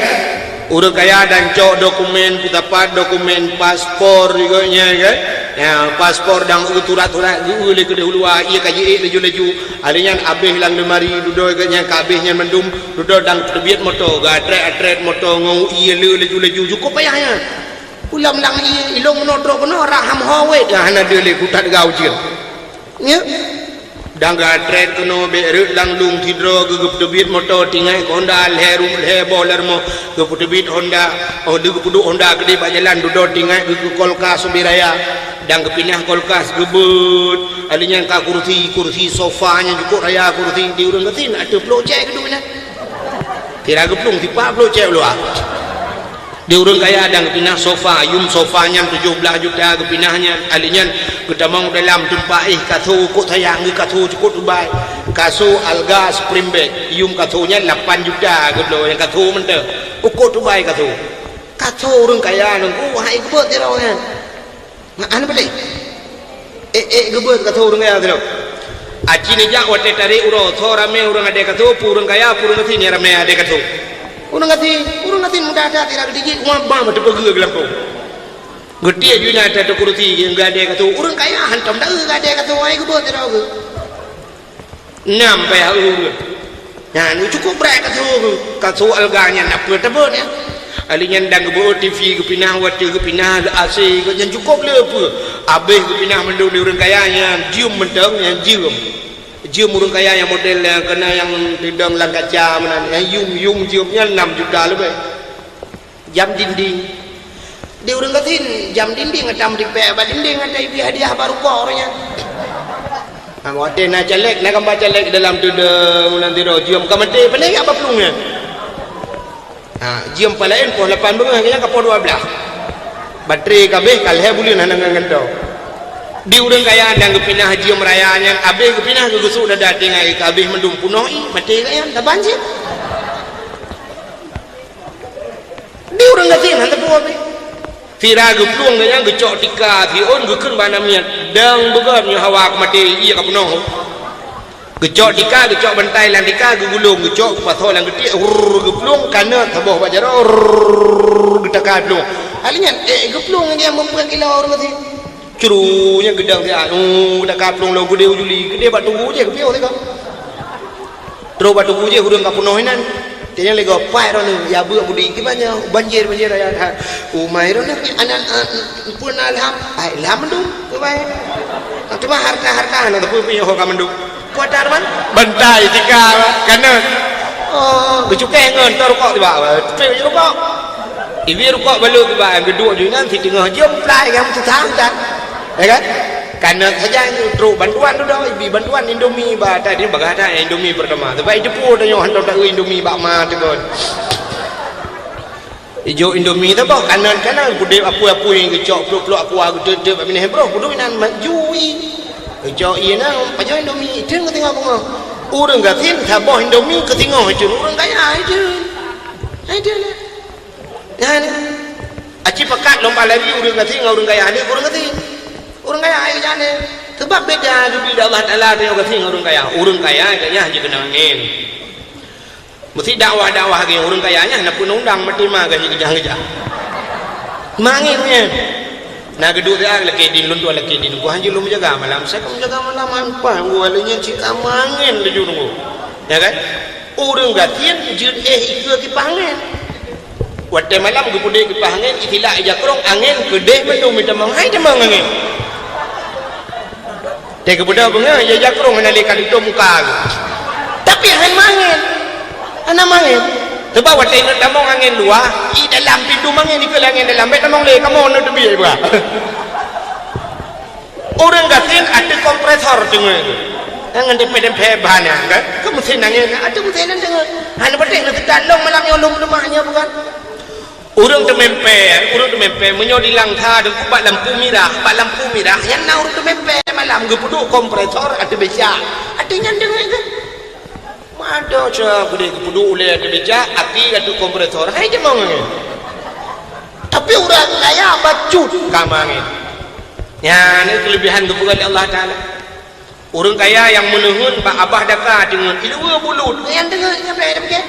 Orang kaya dan cok dokumen putapat dokumen paspor juga nya kan. Ya paspor dan uturat-urat ule ke dahulu ia kaji leju-leju. Alinya abeh hilang demari dudoi nya kabehnya mendum dudoi dan terbit motor gatret motor ngau ia leju-leju cukup payahnya. Ulam lang ia ilong menodro kono raham hawe dah hana dele kutat gau je. Ya. Dan gatret kono berut lang lung tidro gugup debit motor tingai Honda lerum boiler mo gugup debit Honda gugup pudu Honda gede bajalan dudor tingai gugup kolkas subiraya dan kepinah kolkas gebut alinya ka kursi sofanya cukup raya kursi di urang ketin ada projek kedu mana tira geplung tipa projek lu di urang kaya ada kepinah sofa yum sofanya 17 juta kepinahnya alinya ketamang dalam tempat kathu kok sayang kathu cukup Dubai kasu alga spring bag yum kathunya 8 juta gitu yang kathu mente ukut Dubai kathu urang kaya nunggu hai gebut dia orangnya anu beli gebut kathu urang kaya tu aci ni jak wate tarik uro thorame urang ade kathu urang kaya urang kati ni rame ade kathu urang kati muda ada tidak digit ngabam tu pergi ke Lampung gede junya ada kursi yang gade kata urang kaya hantam dah gade kata ai gebut dia ke nyampe urang ya ni cukup berat kata alganya nak tebut ya alinya ndang gebut TV ke pinah wate ke pinah AC ke yang cukup le apa habis ke pinah mendung di urang kayanya jium menteng yang jium urang kaya yang model yang kena yang tidang lang kaca mana yang yum jiumnya 6 juta lebih jam dinding di urang katin jam dinding ngedam di ba dinding ada hadiah baru kok orangnya wate na calek na gambar calek dalam tu de nanti ro jium kamate pandai apa pelungnya jium palain po 8 bunga kaya ka po 12 baterai kabeh kalhe bulin hanang ngendo di urang kaya ada kepinah jium rayanya abeh kepinah gusuk dah dating ai kabeh mendum punoi mati kaya dah banjir di urang katin hantar po abeh tira gepluang dengan gecok tika thiun geken bana miat dang began nya hawak mati iya ka penuh gecok tika gecok bantai lang tika gugulung gecok patho lang geti gepluang kana taboh bajaro getaka dulu alinya gepluang dia mempunyai kilo orang kati curunya gedang dia dah kaplung lo gede ujuli gede batu je kepio tega terus batu je urang ka penuh inan tanya lagi pai ro ni ya bu budi gimana banjir ya umai ro ni anak pun alham alham mendung bae cuma harta na tu punya ho ka mendung kuatar man bantai tika kana becuke ngon tor kok tiba pe rokok iwi rokok balu tiba gedua je nanti tengah jom plai kamu tu tang tak ya kan karena saja terus bantuan tu dah ibi bantuan Indomie ba tadi bagada Indomie pertama tapi depu dah yo hantar tak Indomie bak ma tegon ijo Indomie tu bah kanan gede apa yang gecok peluk aku gede begini bro kudu nan majui gecok iya na pajo Indomie teng tengok bunga urang gatin thabah Indomie ke tengok je urang kaya aja lah ya ni aci pekat lomba lari urang gatin urang kaya ni urang gatin orang kaya ayo jane sebab beda dubi Allah Taala tengok kasih orang kaya kayaknya je kena angin mesti dakwah ke orang kayanya nak pun undang mati mah gaji kejah manginnya nah kedua dia lagi din luntu lagi din gua hanji lu menjaga malam saya kamu menjaga malam apa gua lenya cika mangin leju nunggu ya kan orang gatin jud ikut ki pangen wate malam gua pudek ki pangen itilak jakrong angin gede mendung minta mangai demang angin tega budak bunga ya jakrong menalikan itu muka tapi angin mangin ana mangin sebab wate nak tamong angin luar i dalam pintu mangin ikut angin dalam bet tamong le kamu nak tebi ba orang gatin ada kompresor dengar angin dempet bahannya kan kamu mesin angin ada mesin dengar hanya penting nak dalong malam nyolong rumahnya bukan urang temempe menyodi langka dan kubat lampu merah yang nak urang temempe malam gepuduk kompresor ada beca ada nyandeng kan ada cak gede gepuduk oleh ada beca api ada kompresor hai je mau ngene tapi urang kaya bacut kamangin ya ni kelebihan kebukan Allah Taala Orang kaya yang menuhun pak abah daka dengan ilmu bulut yang dengar yang berada begitu.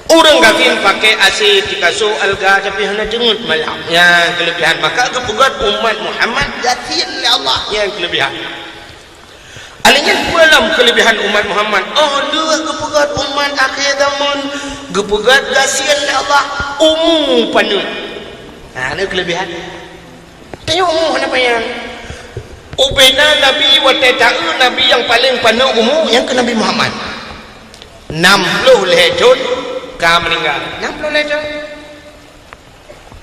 Orang kafir pakai AC dikasih alga tapi hanya dengar malam yang kelebihan. Maka kebugat umat Muhammad gatin oleh Allah yang kelebihan. Alanya dalam kelebihan umat Muhammad. Oh dia kebugat umat akhir zaman kebugat gatin oleh Allah umum penuh. Nah ini kelebihan. Tanya umum apa yang ubena Nabi wa ta'u Nabi yang paling penuh umum yang ke Nabi Muhammad 60 lehun ka meninggal 60 lehun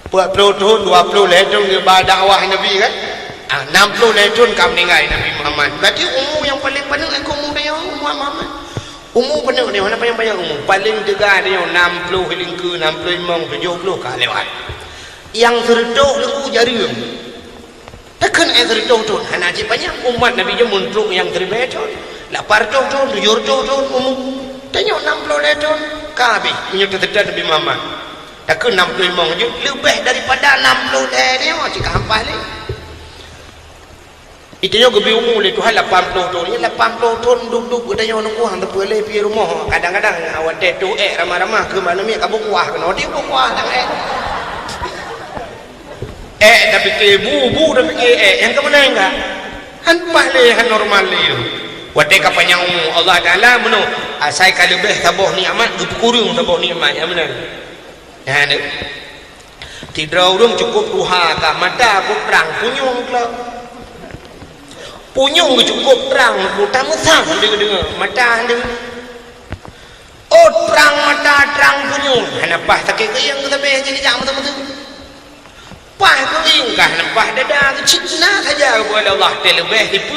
40 tahun 20 lehun dia dakwah Nabi kan 60 lehun ka meninggal Nabi Muhammad berarti umum yang paling penuh aku umum dia umat Muhammad umum penuh dia mana yang banyak umum paling dekat dia 60 hingga ke 65 70 ka lewat yang terduk lagu jari takkan air tahun hanya banyak umat Nabi je muntuk yang terbaik tahun 8 tahun 7 tahun umum tanya 60 tahun kabeh menyuruh tetap Nabi Muhammad takkan 65 je lebih daripada 60 dia macam kampah ni itu yang lebih umum itu hal 80 tahun ni 80 tahun duduk tanya orang kuah tak boleh pergi rumah kadang-kadang awak tu ramah-ramah ke mana ni kabuk kuah kena dia kuah tak dah fikir bu dah fikir yang ke mana enggak hanpah le han normal le wate ka panjang umum Allah Taala meno asai ka lebih tabah nikmat kurung tabah nikmat ya benar ya ni tidak urung cukup duha ka mata ku terang punyung ke punyung cukup terang utama sang dengar mata dengar oh terang mata terang punyung hanapah sakit ke yang kita beh jadi jam betul-betul pah keringkah nempah dada cina saja kepada Allah terlebih tipu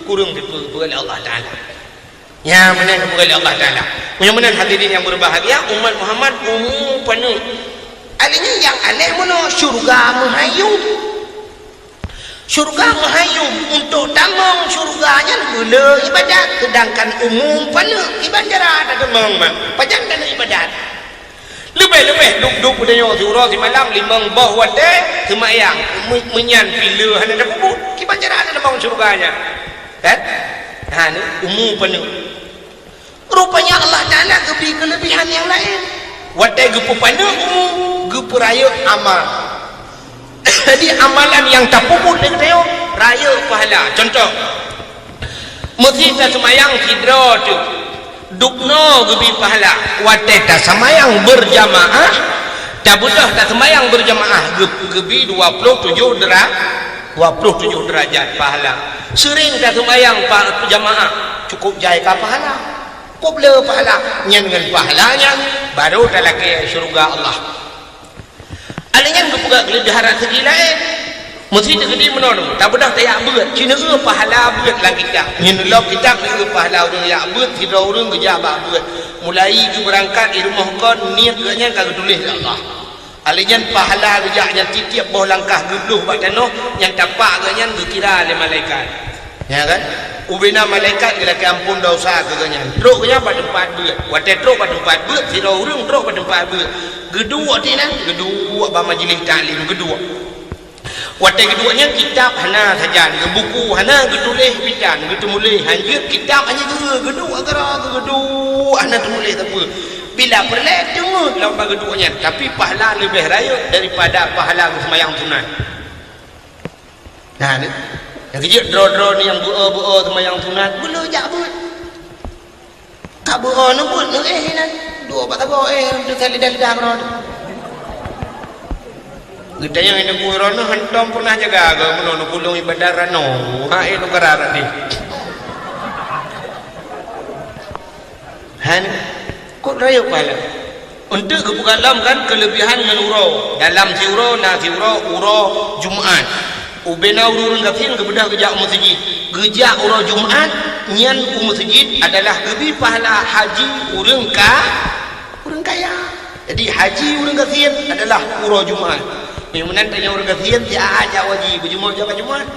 kurung tipu kepada Allah Ta'ala ya mana kepada Allah Ta'ala mudah-mudahan hadirin yang berbahagia umat Muhammad umum penuh alihnya yang aneh mana syurga menghayung untuk tamang syurganya gula ibadat sedangkan umum penuh ibadat ada temang panjangkan ibadat lebih-lebih duduk pada nyawa surah si malam limang bawah wadah semayang menyan pila hanya ada puput kibanjaran ada bangun surganya kan ini umum penuh rupanya Allah Ta'ala kelebihan yang lain wadah gepu penuh umum gepu raya amal jadi amalan yang tak puput dia raya pahala contoh masjid tak semayang sidra tu dukno gebi pahala wate tak semayang berjamaah tak budah tak semayang berjamaah gebi 27 derajat pahala sering tak semayang jamaah cukup jaya ka pahala pobla pahala nyen dengan pahalanya baru tak lagi syurga Allah alanya gepuga kelebihan segi lain mesti gede menorang tak bedah tak beut cina ke pahala beut lagi kita nyenlok kita ke pahala orang yak beut tidak orang kerja beut mulai ke berangkat di rumah kon niat nya kagak tulis Allah alian pahala kerjanya tiap bawah langkah gebluh bak tanah yang tapak ganya dikira oleh malaikat ya kan ubina malaikat kira ampun dosa ganya truk nya pada tempat beut wate truk pada tempat beut tidak orang truk pada tempat beut gedua tinan gedua ba majlis taklim gedua watai keduanya kitab hana saja buku hana getulis bidan getumulih hanya kitab hanya gedua agara gedua hana tulis apa bila perle tengok lawan keduanya tapi pahala lebih raya daripada pahala sembahyang sunat nah ni yang kecil draw ni yang buah sembahyang sunat belum jak but tak buah nu but nan dua patah buah tu kali dah kena kita yang ini kurang hentam pernah jaga agak menolak pulung ibadah rano hai nu kerarat ni han kok raya pala untuk kebuka dalam kan kelebihan dengan urau dalam si urau na si urau Jumaat ubena urun gafin kebedah gejak masjid gejak urau Jumaat nyan masjid adalah lebih pahala haji urang kaya jadi haji urang gafin adalah urau Jumaat yang tanya orang kafir dia aja wajib berjemaah jaga Jumaat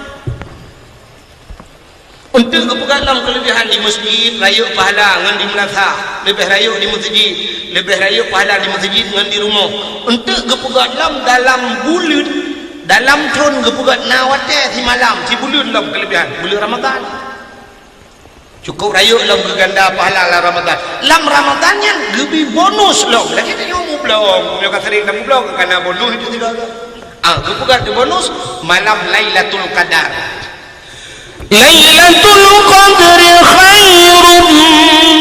untuk kebukaan dalam kelebihan di masjid raya pahala dengan di melasa lebih raya di masjid lebih raya pahala di masjid dengan di rumah untuk kebukaan dalam bulan dalam tahun gepugat nawate si malam si bulan lam kelebihan bulan Ramadan cukup raya lam geganda pahala lam Ramadan lam Ramadan yang lebih bonus lam lagi tak nyomu belum punya sering kamu belum karena bonus itu tidak gepugat di bonus malam Lailatul Qadar. Lailatul Qadri khairum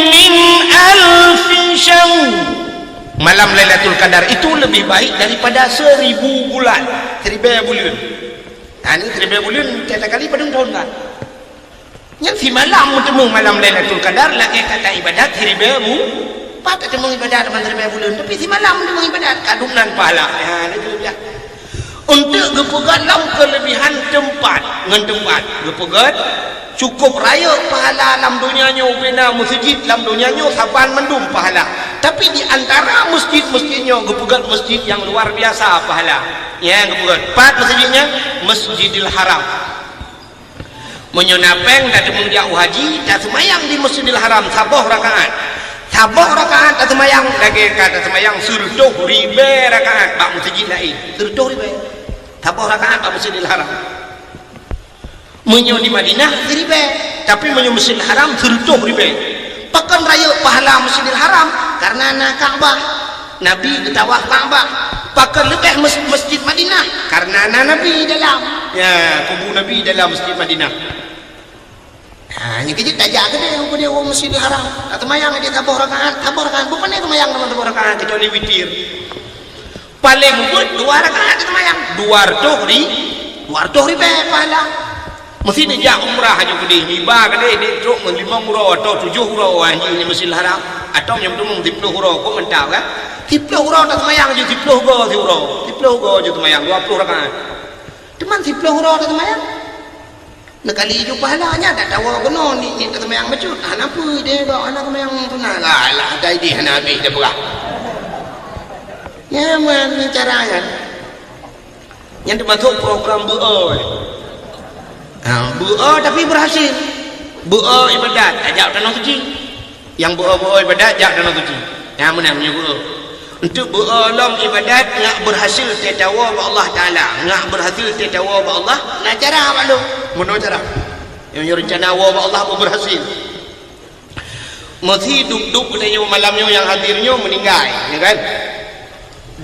min alfi syahr. Malam Lailatul Qadar itu lebih baik daripada 1000 bulan. 1000 bulan. Ini 1000 bulan tiada kali pada tahun kan. Yang si malam temu malam Lailatul Qadar lagi kata ibadat 1000 pada temu ibadat dalam 1000 bulan tapi si malam temu ibadat kadunan pahala. Ya itu dia. Untuk gepegat lam kelebihan tempat dengan tempat gepegat cukup raya pahala lam dunianya ubena masjid lam dunianya saban mendum pahala tapi di antara masjid-masjidnya gepegat masjid yang luar biasa pahala ya gepegat 4 masjidnya Masjidil Haram menyonapeng dan mengjauh haji dan semayang di Masjidil Haram sabah rakaat tak semayang lagi kata semayang surduh ribe rakaat pak masjid lain surduh ribe sabah rakaat pak Masjidil Haram menyo di Madinah ribe tapi menyo Masjidil Haram surduh ribe pakan raya pahala Masjidil Haram karena nak Ka'bah Nabi ketawaf Ka'bah pakan lebih Masjid Madinah karena Nabi dalam ya kubur Nabi dalam Masjid Madinah. Yang kejut tak jaga dia aku dia orang Masjidil Haram tak temayang dia tabur rakaat bukan dia temayang teman tabur rakaat kecuali witir paling good 2 rakaat dia temayang 200 ribu pahala mesti dia umrah aja gede hibah gede dia truk 5 hurau atau 7 hurau anjing ni Masjidil Haram atau yang belum 10 hurau kau mentau kan 10 hurau tak temayang je 10 hurau je temayang 20 rakaat teman 10 hurau tak temayang nekali hidup pahalanya tak tahu kena ni tak temayang becut kenapa dia kau anak temayang tunang alah dah dia nak habis dia berah ya mana caranya yang termasuk program bu'a bu'a tapi berhasil bu'a ibadat ajak tanah suci yang bu'a ibadat ajak tanah suci yang mana punya bu'a untuk bu'a lam ibadat nak berhasil tetawa ba Allah Ta'ala nak berhasil tetawa ba Allah nak cara maklum mana cara yang rencana wa Allah pun berhasil mesti duduk katanya malamnya yang hadirnya meninggal ya kan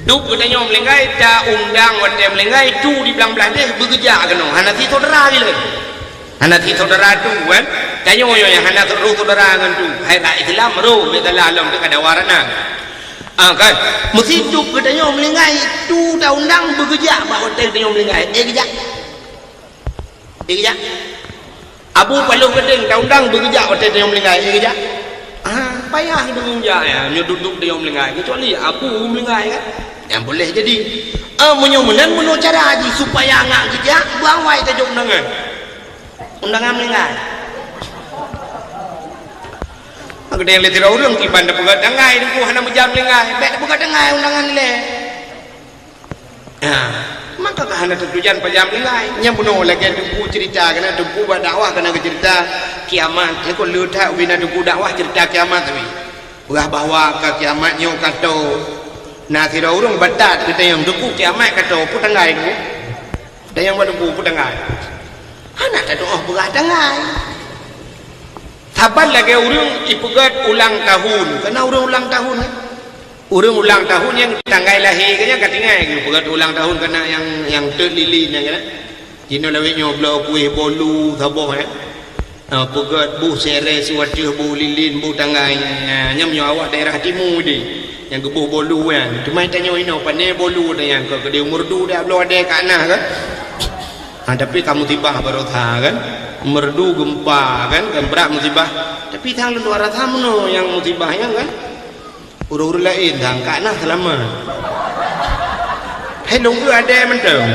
duduk katanya meninggal tak undang wadah meninggal tu di belang-belang dia bekerja kena hanati saudara je lagi hanati saudara tu kan tanya yang hanati saudara kan tu hai Islam roh betalah alam dekat dawarana kan mesti duduk katanya meninggal tu tak undang bekerja bahawa katanya meninggal kerja Abu Paluh gedeng undang bekerja waktu dia melingkai kerja payah dia bekerja ya duduk dia melingkai kecuali Abu melingkai kan yang boleh jadi menyomenan menurut cara haji supaya ngak kerja buang wai tajuk undangan melingkai ada yang letih orang kiban dah pegat dengai dia hana menjam melingkai baik dah pegat dengai undangan le maka kahana tujuan pajam nilai nya bunuh lagi duku cerita kena duku buat dakwah kena cerita kiamat dia kau letak bina duku dakwah cerita kiamat tapi urah bahawa ke kiamat nyo kata nah tidak urung batat kita yang duku kiamat kata putangai tu dan yang duku putangai anak tak doa berah tangai sabar lagi urung ipugat ulang tahun kena urung ulang tahun orang ulang tahun yang tanggal lahir kena katingai gitu pegat ulang tahun kena yang terlilin kan jino lawik nyoblo kuih bolu sabah ya pegat bu sere siwatih bu lilin bu tanggai nyam nyo awak daerah timur di yang gebuh bolu kan cuma tanya ino pandai bolu dah yang ke dia merdu dah belum ada kat nah kan tapi kamu tibah barotha kan merdu gempa kan berat musibah tapi tang luar thamno yang musibahnya kan urut lain dah kat nah selama hai nunggu ada menteng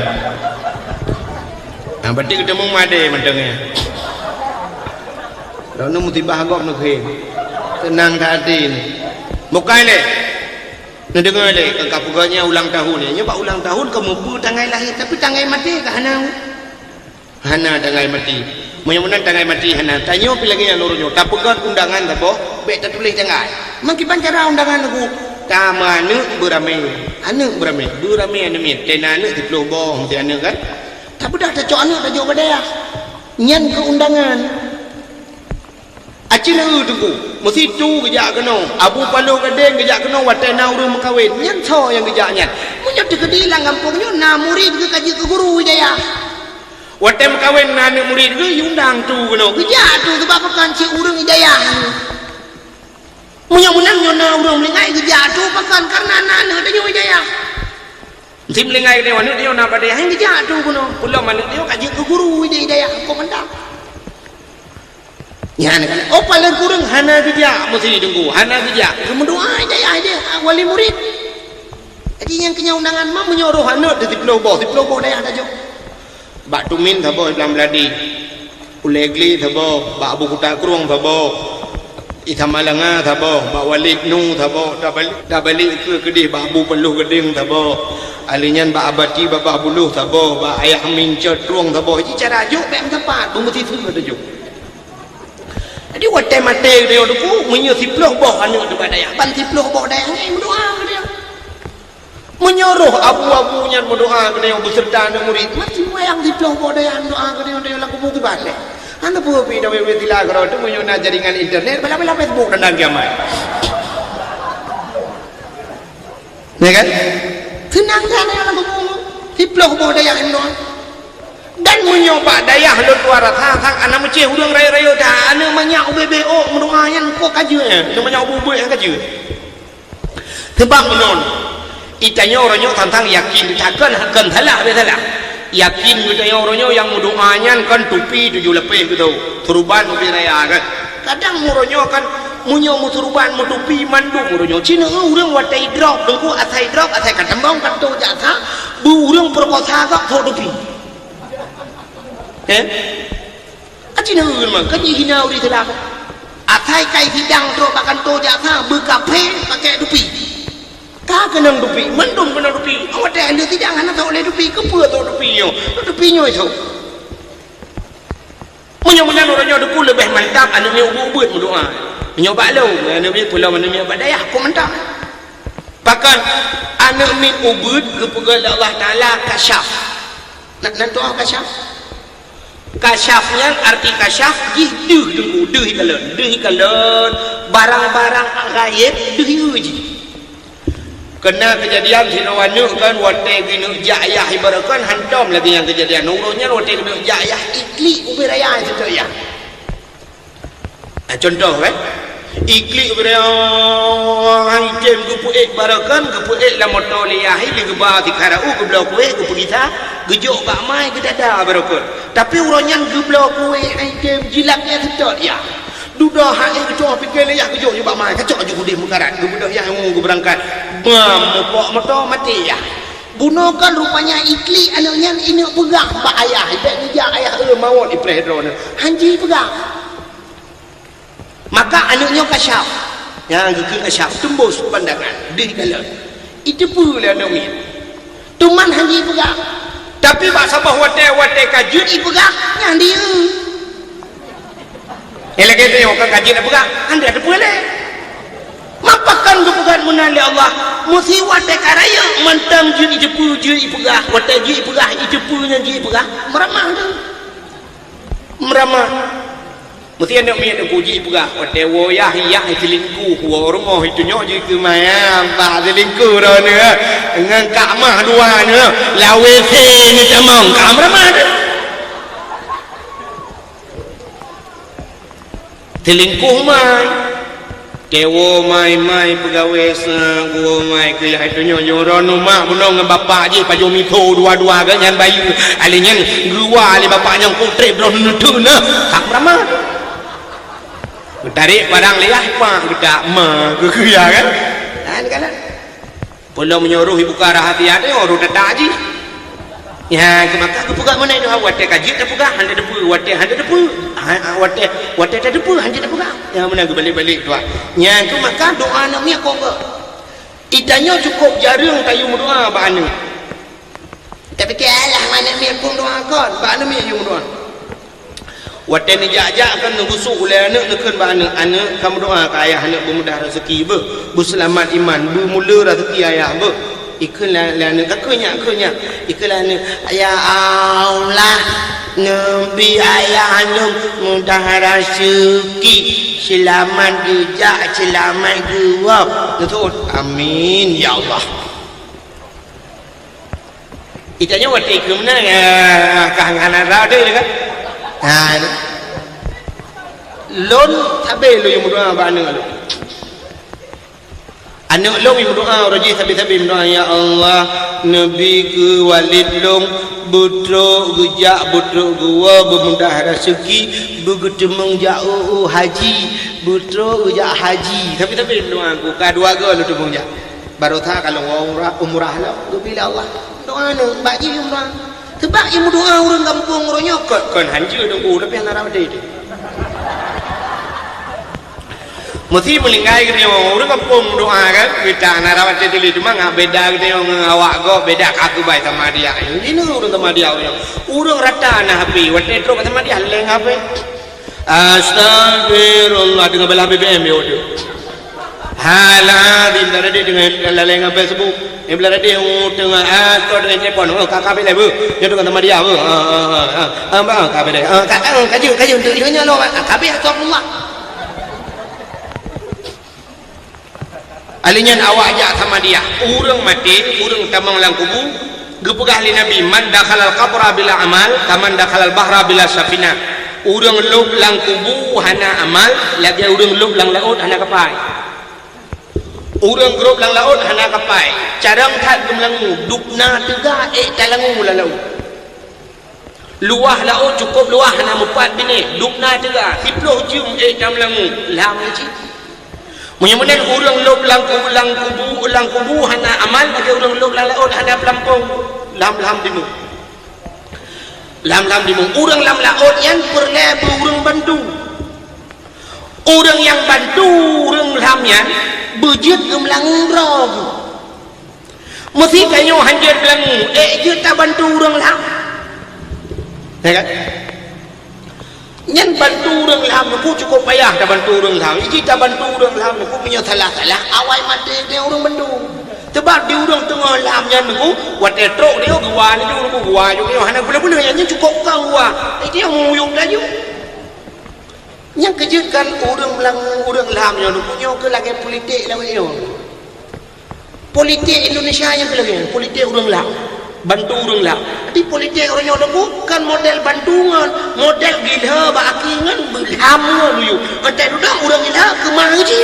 berarti kita mau ada mentengnya lalu musibah agak nak tenang hati ni bukan le nak dengar le kapuganya ulang tahun ni nyoba ulang tahun kamu pu tanggal lahir tapi tanggal mati ke hana tanggal mati mudah-mudahan tanggal mati hana tanya pi lagi yang nurunyo tak pegat undangan dah boh baik tak tulis tanggal makipan cara undangan aku tama beramai anu min tena anu di pelobong ti anu kan tapi dah cocok anu dah jauh badaya nyan keundangan acina tu mesti tu kerja kena abu palu gedeng kerja kena watena urang kawin nyan so yang kerja nyan munyo dikedilang kampungnya na murid ke kaji ke guru daya watem kawin na murid ke undang tu kena kerja tu sebab kan si urang daya munyo menang nyo na urang melingai kerja tu pakan karena nana dah nyo daya sim lingai dia wanu dia nak pada hang kerja tu kuno pulau mana dia kaji ke guru dia komandan ya kan oh paling kurang hana kerja mesti tunggu hana kerja berdoa dia wali murid jadi yang kenya undangan mah menyuruh hana di pulau boh dia ada jo bak tumin thabo dalam ladi ulegli thabo bak abu kuta kruang thabo itamalanga thabo bak walid nu thabo dah balik ke kedih bak abu peluh geding thabo alinyan ba abati bapa buluh tabo ba ayah mincet ruang tabo ji cara juk bem tempat bumesti tu ada juk jadi wate mate dia tu menyo siploh boh anu tu badaya ban siploh boh daya ngai berdoa ke dia menyuruh abu-abunya berdoa ke dia beserta anak murid mesti wayang siploh boh daya doa ke dia laku buku balik anda pu pi dah we tilah karo tu menyo na jaringan internet bala Facebook dan kiamat ya kan senang sana yang lagu bunga hiploh boh daya indo dan menyoba daya lu tuara thang anak meceh udang raya dah anak banyak UBBO mendoayan kok kaje anak banyak UBBO yang kaje sebab menon itanya orangnya tentang yakin takkan akan salah salah yakin itanya orangnya yang mendoayan kan tupi 7 lepeh gitu turban ubi raya kan kadang orangnya kan munyo musuruban mutupi mandu muronyo cina urang watai drop dengku atai drop atai katambang kanto jatha bu urang perkosa kak tupi acina urang kanyi hina uri telah atai kai hidang tro kanto jatha bekape pakai tupi ka kenang tupi mandum kenang tupi awate ande tidak ngana tau le tupi kepe tau tupi nyo itu munyo menan orangnya deku lebih mantap anu ni ubud mendoa menyoba lu anu ni pulau mana ni badayah aku mentang bahkan anu min ubud kepada Allah Taala kasyaf nak doa kasyafnya arti kasyaf deuh kalen barang-barang gaib deuh uji kena kejadian sinawanu kan wate ginu jayah ibarakan hantam lagi yang kejadian urusnya wate ginu jayah ikli ubiraya itu ya contoh kan ikli ubiraya item gupu barakan gupu la motoliah li geba tikarau geblau kue gupu kita gejok bak mai ke dada barakan tapi urusnya geblau kue item jilaknya sedot ya dudah hai kecoh pikir ya kejok juga mai kacok juga di mukarat gebudak yang mau berangkat mopok motor mati ya gunakan rupanya ikli anunya ini pegang pak ayah ibarat dia ayah mawon ipreh drone hanji pegang maka anunya kasyaf yang ke kasyaf tembus pandangan di dalam itu pula namanya tuman hanji pegang tapi bahasa bahwa wate kajut ipegang yang dia elek itu yang kaji nak pegang anda ada boleh mapakan kepegang menali Allah mesti wate karaya mantang jadi jepu jadi pegang wate jadi pegang jepunya jadi pegang meramah tu meramah mesti anda punya puji pegang wate woyah yah selingkuh warung itu nyok jadi kemayang bah selingkuh dah ni dengan kamah dua ni lawe ni tamang kamramah tu selingkuh mai kewo mai pegawai gua mai ke itu nyoron rumah bunuh dengan bapak je paju mito dua-dua kan yang bayu alinyan gua ali bapaknya kutre belum nutu nah tak ramah tarik barang liah pak bedak ma ya kan kan belum menyuruh ibu ke arah hati-hati orang dadak je ya maka kepuga mana itu wate kaji dah puga hande depu wate dah depu hande dah puga ya mana balik-balik doa nya tu maka doa namanya kok itanya cukup jarang kayu doa ba anu tapi kalah mana mi pun doa kon ba anu mi yu doa Watan ni jajak kan busuk oleh anak nekan ba anak kamu doa ke ayah anak bermudah rezeki berselamat iman bermula rezeki ayah ikut anak akunya ikut anak ayah Allah Nabi ayah anak mudah rezeki selamat jejak selamat gua betul amin ya Allah. Itanya wati ke mana ya kahangan ada kan lon tabe lo yang berdoa ba anak lo anak lo yang berdoa raji tabe berdoa ya Allah nabi ke walid long putra gejak putra gua bermudah rezeki begitu mengjauh haji putra gejak haji tapi berdoa aku kedua gua lo tu mengjak baru tak kalau umrah lah bila Allah doa nak bagi umrah sebab yang doa orang kampung orang nyokot kan hancur dong tapi yang arah dia mesti melingkai kita orang kampung doa kan kita arah dia tu cuma ngah beda kita orang awak go beda kaku baik sama dia ini orang sama dia orang rata nah happy waktu itu sama dia leng apa astagfirullah dengan belah BBM ya udah halah di dalam dia dengan leleng apa sebut yang belah dia tengah atau dengan telepon kakak bela bu dia tu kata dia bu kakak bela kaji untuk dia lo kakak bela astagfirullah alinyan awak ajak sama dia urang mati urang tamang lang kubu gepegah li nabi man dakhalal qabra bila amal taman dakhalal bahra bila safina urang lub lang kubu hana amal lagi urang lub lang laut hana kapai urang grup lang laut hana kapai carang that gemlangu dupna tega talangu lalau luah laut cukup luah hana mupat bini dupna tega 10 jum tamlangu lam ci menyemenan urang lub lang kubu hana amal lagi urang lub lang laut hana pelampung lam dimu urang lam laut yang perle urang bantu urang yang bantu urang lam yang bujut gemlang rog mesti kanyo hanjir belang juta bantu urang lam ya kan nyan bantu urang lam aku cukup payah dah bantu urang lam kita bantu urang lam aku punya salah awai mati dia urang bantu sebab di urang tengah lam nyan aku wate trok dia gua ni urang gua juga hana gula-gula yang cukup kang gua dia nguyung laju yang kejutkan urang lam yang punya ke lagi politik lah politik Indonesia yang lagi politik urang lam bantu urang lam di politik orang yang bukan model bantungan model gila bakingan berhamngan dulu ada udah urang gila kemana je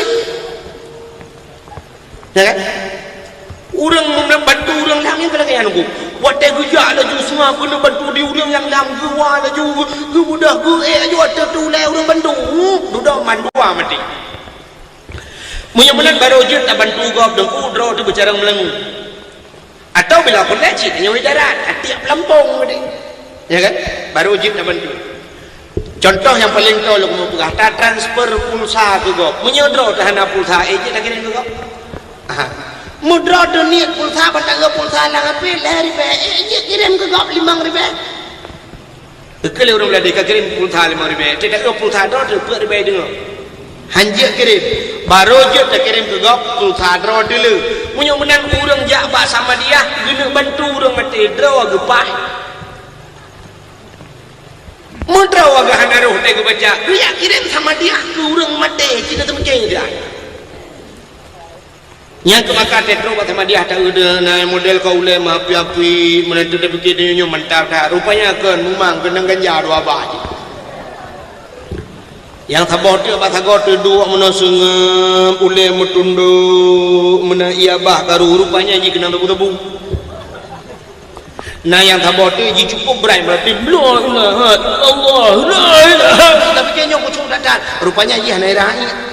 ya kan urang membantu urang lam yang lagi anu watai gejak lah ju semua kena bantu di urang yang lam gua lah ju mudah gue ju ada tu lah urang bantu dudak mandua mati menyemenan baru je tak bantu gua dengku draw tu bercara melengu atau bila pun lecik hanya darat tiap lampung ya kan baru je tak bantu contoh yang paling tahu lu mau pegah transfer pulsa tu gua menyodro tahan pulsa je tak kira tu gua mudra dunia pulsa batang pulsa lang api lari be kirim ke gop 5 ribu kalau orang Belanda kirim pulsa 5 ribu tidak ke pulsa dro 2 ribu dengar hanjir kirim baru je tak kirim ke gop pulsa dro dulu punya menang urang jak bak sama dia guna bantu urang mati dro gepah mudra waga hanaruh tak baca dia kirim sama dia ke urang mati kita temujai dia yang kemaka tetro sama dia tak ada naik model kau le api-api menentu dia fikir dia mentah dah rupanya kan memang kena ganja dua baji yang sabot dia bahasa god dua menasung ule metunduk mena ia bah karu rupanya ji kena tebu-tebu nah yang sabot dia ji cukup berai berarti Allah la ilaha tapi kayaknya kucuk dadan rupanya ji hanai rai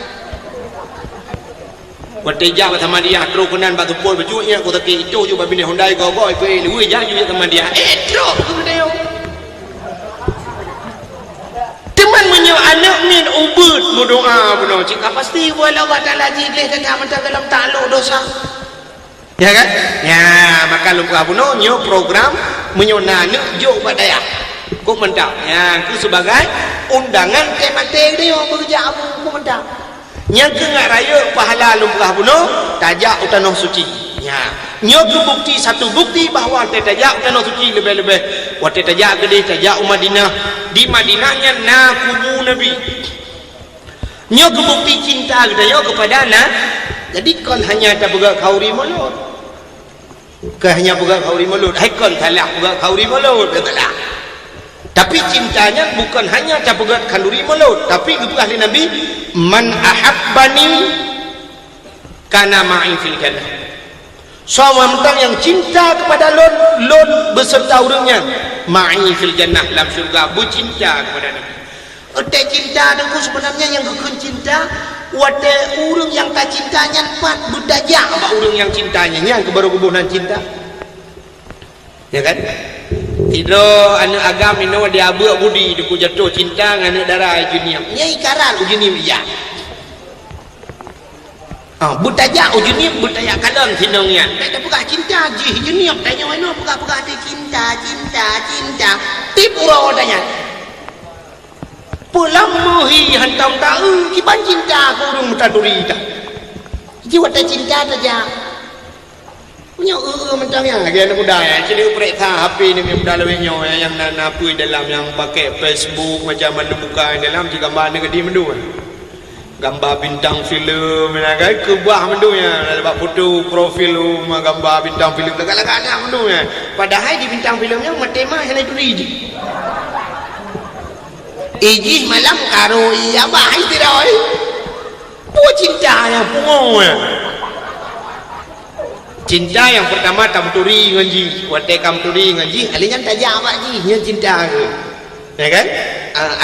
Wate jawab sama dia, terus kenan batu pol berjuangnya, aku tak itu juga bini Hyundai kau boy, kau lui jangan juga sama dia. Terus tu dia. Teman menyewa anak min ubud berdoa berdoa. Jika pasti walau kata lagi dia tak mentang dalam takluk dosa. Ya kan? Ya maka lupa buno nyo program menyewa anak jauh badaya. kok mendak ya ku sebagai undangan ke mati dia bekerja apa kok mendak nya ke ngak raya pahala lumrah bunuh tajak utanah suci ya nya ke bukti satu bukti bahawa tajak utanah suci lebih-lebih waktu tajak gede tajak Madinah di Madinahnya kubu Nabi nya ke bukti cinta kita kepada jadi kon hanya tak bergerak kauri mulut ke hanya bergerak kauri mulut hai kon kalah bergerak kauri mulut betul. Tapi cintanya bukan hanya capugat kanduri mulut, tapi itu ahli Nabi man ahabbani kana ma'i fil jannah. Seorang yang cinta kepada lon beserta orangnya ma'i fil jannah dalam surga bercinta kepada Nabi. Otak cinta itu sebenarnya yang kekun cinta wadah orang yang tak cintanya empat berdajak apa orang yang cintanya yang kebaru-kebunan cinta ya kan tidak anak agam ini dia abuk budi dia jatuh cinta dengan anak darah ujinim ini ikaran ujinim ya butajak ujinim butajak kalam sinongnya tak buka cinta jih ujinim tanya mana buka-buka ada cinta tip orang tanya pulang muhi hantam tahu kiban cinta ke orang mutaduri tak jiwa tak cinta saja punya macam yang lagi anak muda ya jadi periksa HP ni muda lebih nyawa yang apa dalam yang pakai Facebook macam mana buka dalam je gambar ni ke dia mendu gambar bintang filem ya kan kebah mendu ya dapat foto profil gambar bintang filem dekat-dekat anak mendu ya padahal di bintang filemnya tema yang itu iji malam karo iya bahai tidak puas cinta yang pungong ya cinta yang pertama tamturi ngaji wate kamturi ngaji alinya tajak apa ji nya cinta ke ya kan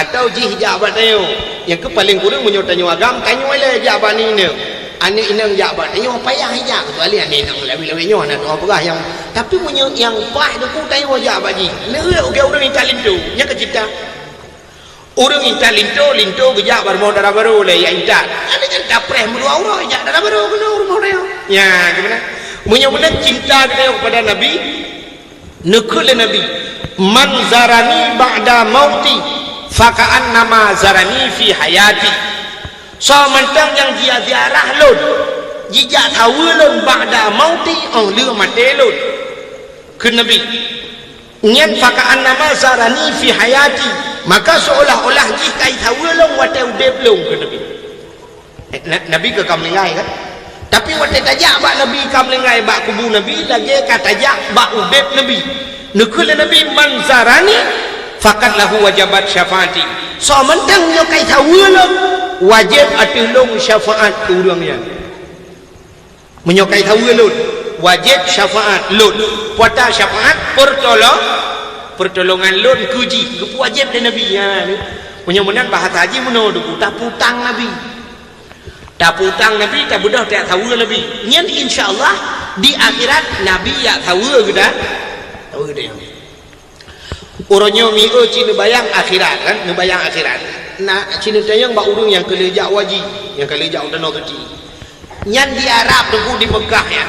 atau ji jabat teo yang ke paling kurang menyotanyo agam tanyo le jabat ni ne ane inang jabat tanyo payah hijak kecuali ane nang lebih-lebih nyo nak apa yang tapi munyo yang pah tu ku tanyo jabat ji ne okey orang yang talintu nya ke cinta orang yang talintu gejak baru darah baru le ya intat ane kan dapre mulu orang jak darah baru kena rumah dia ya gimana benar cinta kita kepada Nabi nekul Nabi man zarani ba'da mauti faka'an nama zarani fi hayati so mentang yang dia ziarah lun jijak tahu lun ba'da mauti lua mati lun ke Nabi nyan faka'an nama zarani fi hayati maka seolah-olah jika tahu lun watai udep lun ke Nabi Nabi ke kamlingai kan tapi waktu tajak bak Nabi kamlengai bak kubu Nabi lagi katajak bak udep Nabi nekul Nabi manzarani fakat lahu wajabat syafaati so mentang nyo kai tahu lo wajib atulung syafaat urangnya menyokai tahu lo wajib syafaat lo puata syafaat pertolongan lon kuji kepu wajib dari Nabi ya punya-punya bahasa haji menuduh tak putang Nabi tak putang Nabi tak budak tak tahu Nabi nyen insyaallah di akhirat Nabi ya tahu kita tahu dia orangnya miu cina bayang akhirat kan ngebayang akhirat nak cina tayang bak urang yang kelejak wajib yang kelejak utanah suci nyen di Arab tu di Mekah ya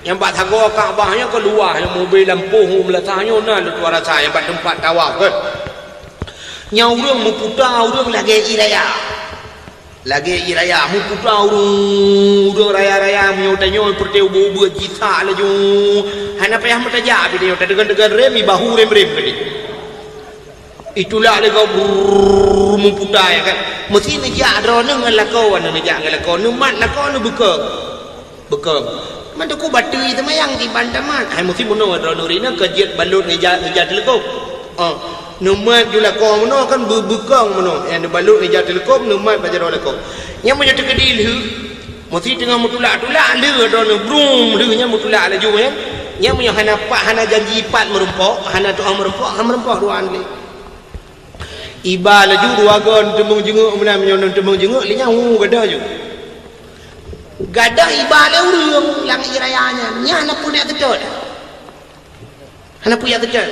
yang bak thago Kaabahnya keluar yang mobil lampu melatahnya na luar rasa yang bak tempat tawaf kan yang urang muputar urang lagi iraya mu putra urang raya-raya mu tanyo perteu bu jita laju hana payah mataja bi dia tegan-tegan remi bahu rem tadi itulah le kau mu putra ya kan mesti neja dro nang lakau anu neja lakau nu mat lakau nu buka man tu ku batu itu mayang di bantaman hai mesti mono dro nurina kejet balut neja telekop numat jula ko mono kan bukang mono yang balut ni jatuh lekom numat baca rola ko yang punya tekadil hu mesti tengah mutulak le do brum le nya mutulak laju ya yang punya hana janji pat merumpok hana doa merumpok doan le iba laju dua gon tembung jenguk menam nyon tembung jenguk le nya gadah ju gadah iba le urang lang irayanya nya hana punya kedot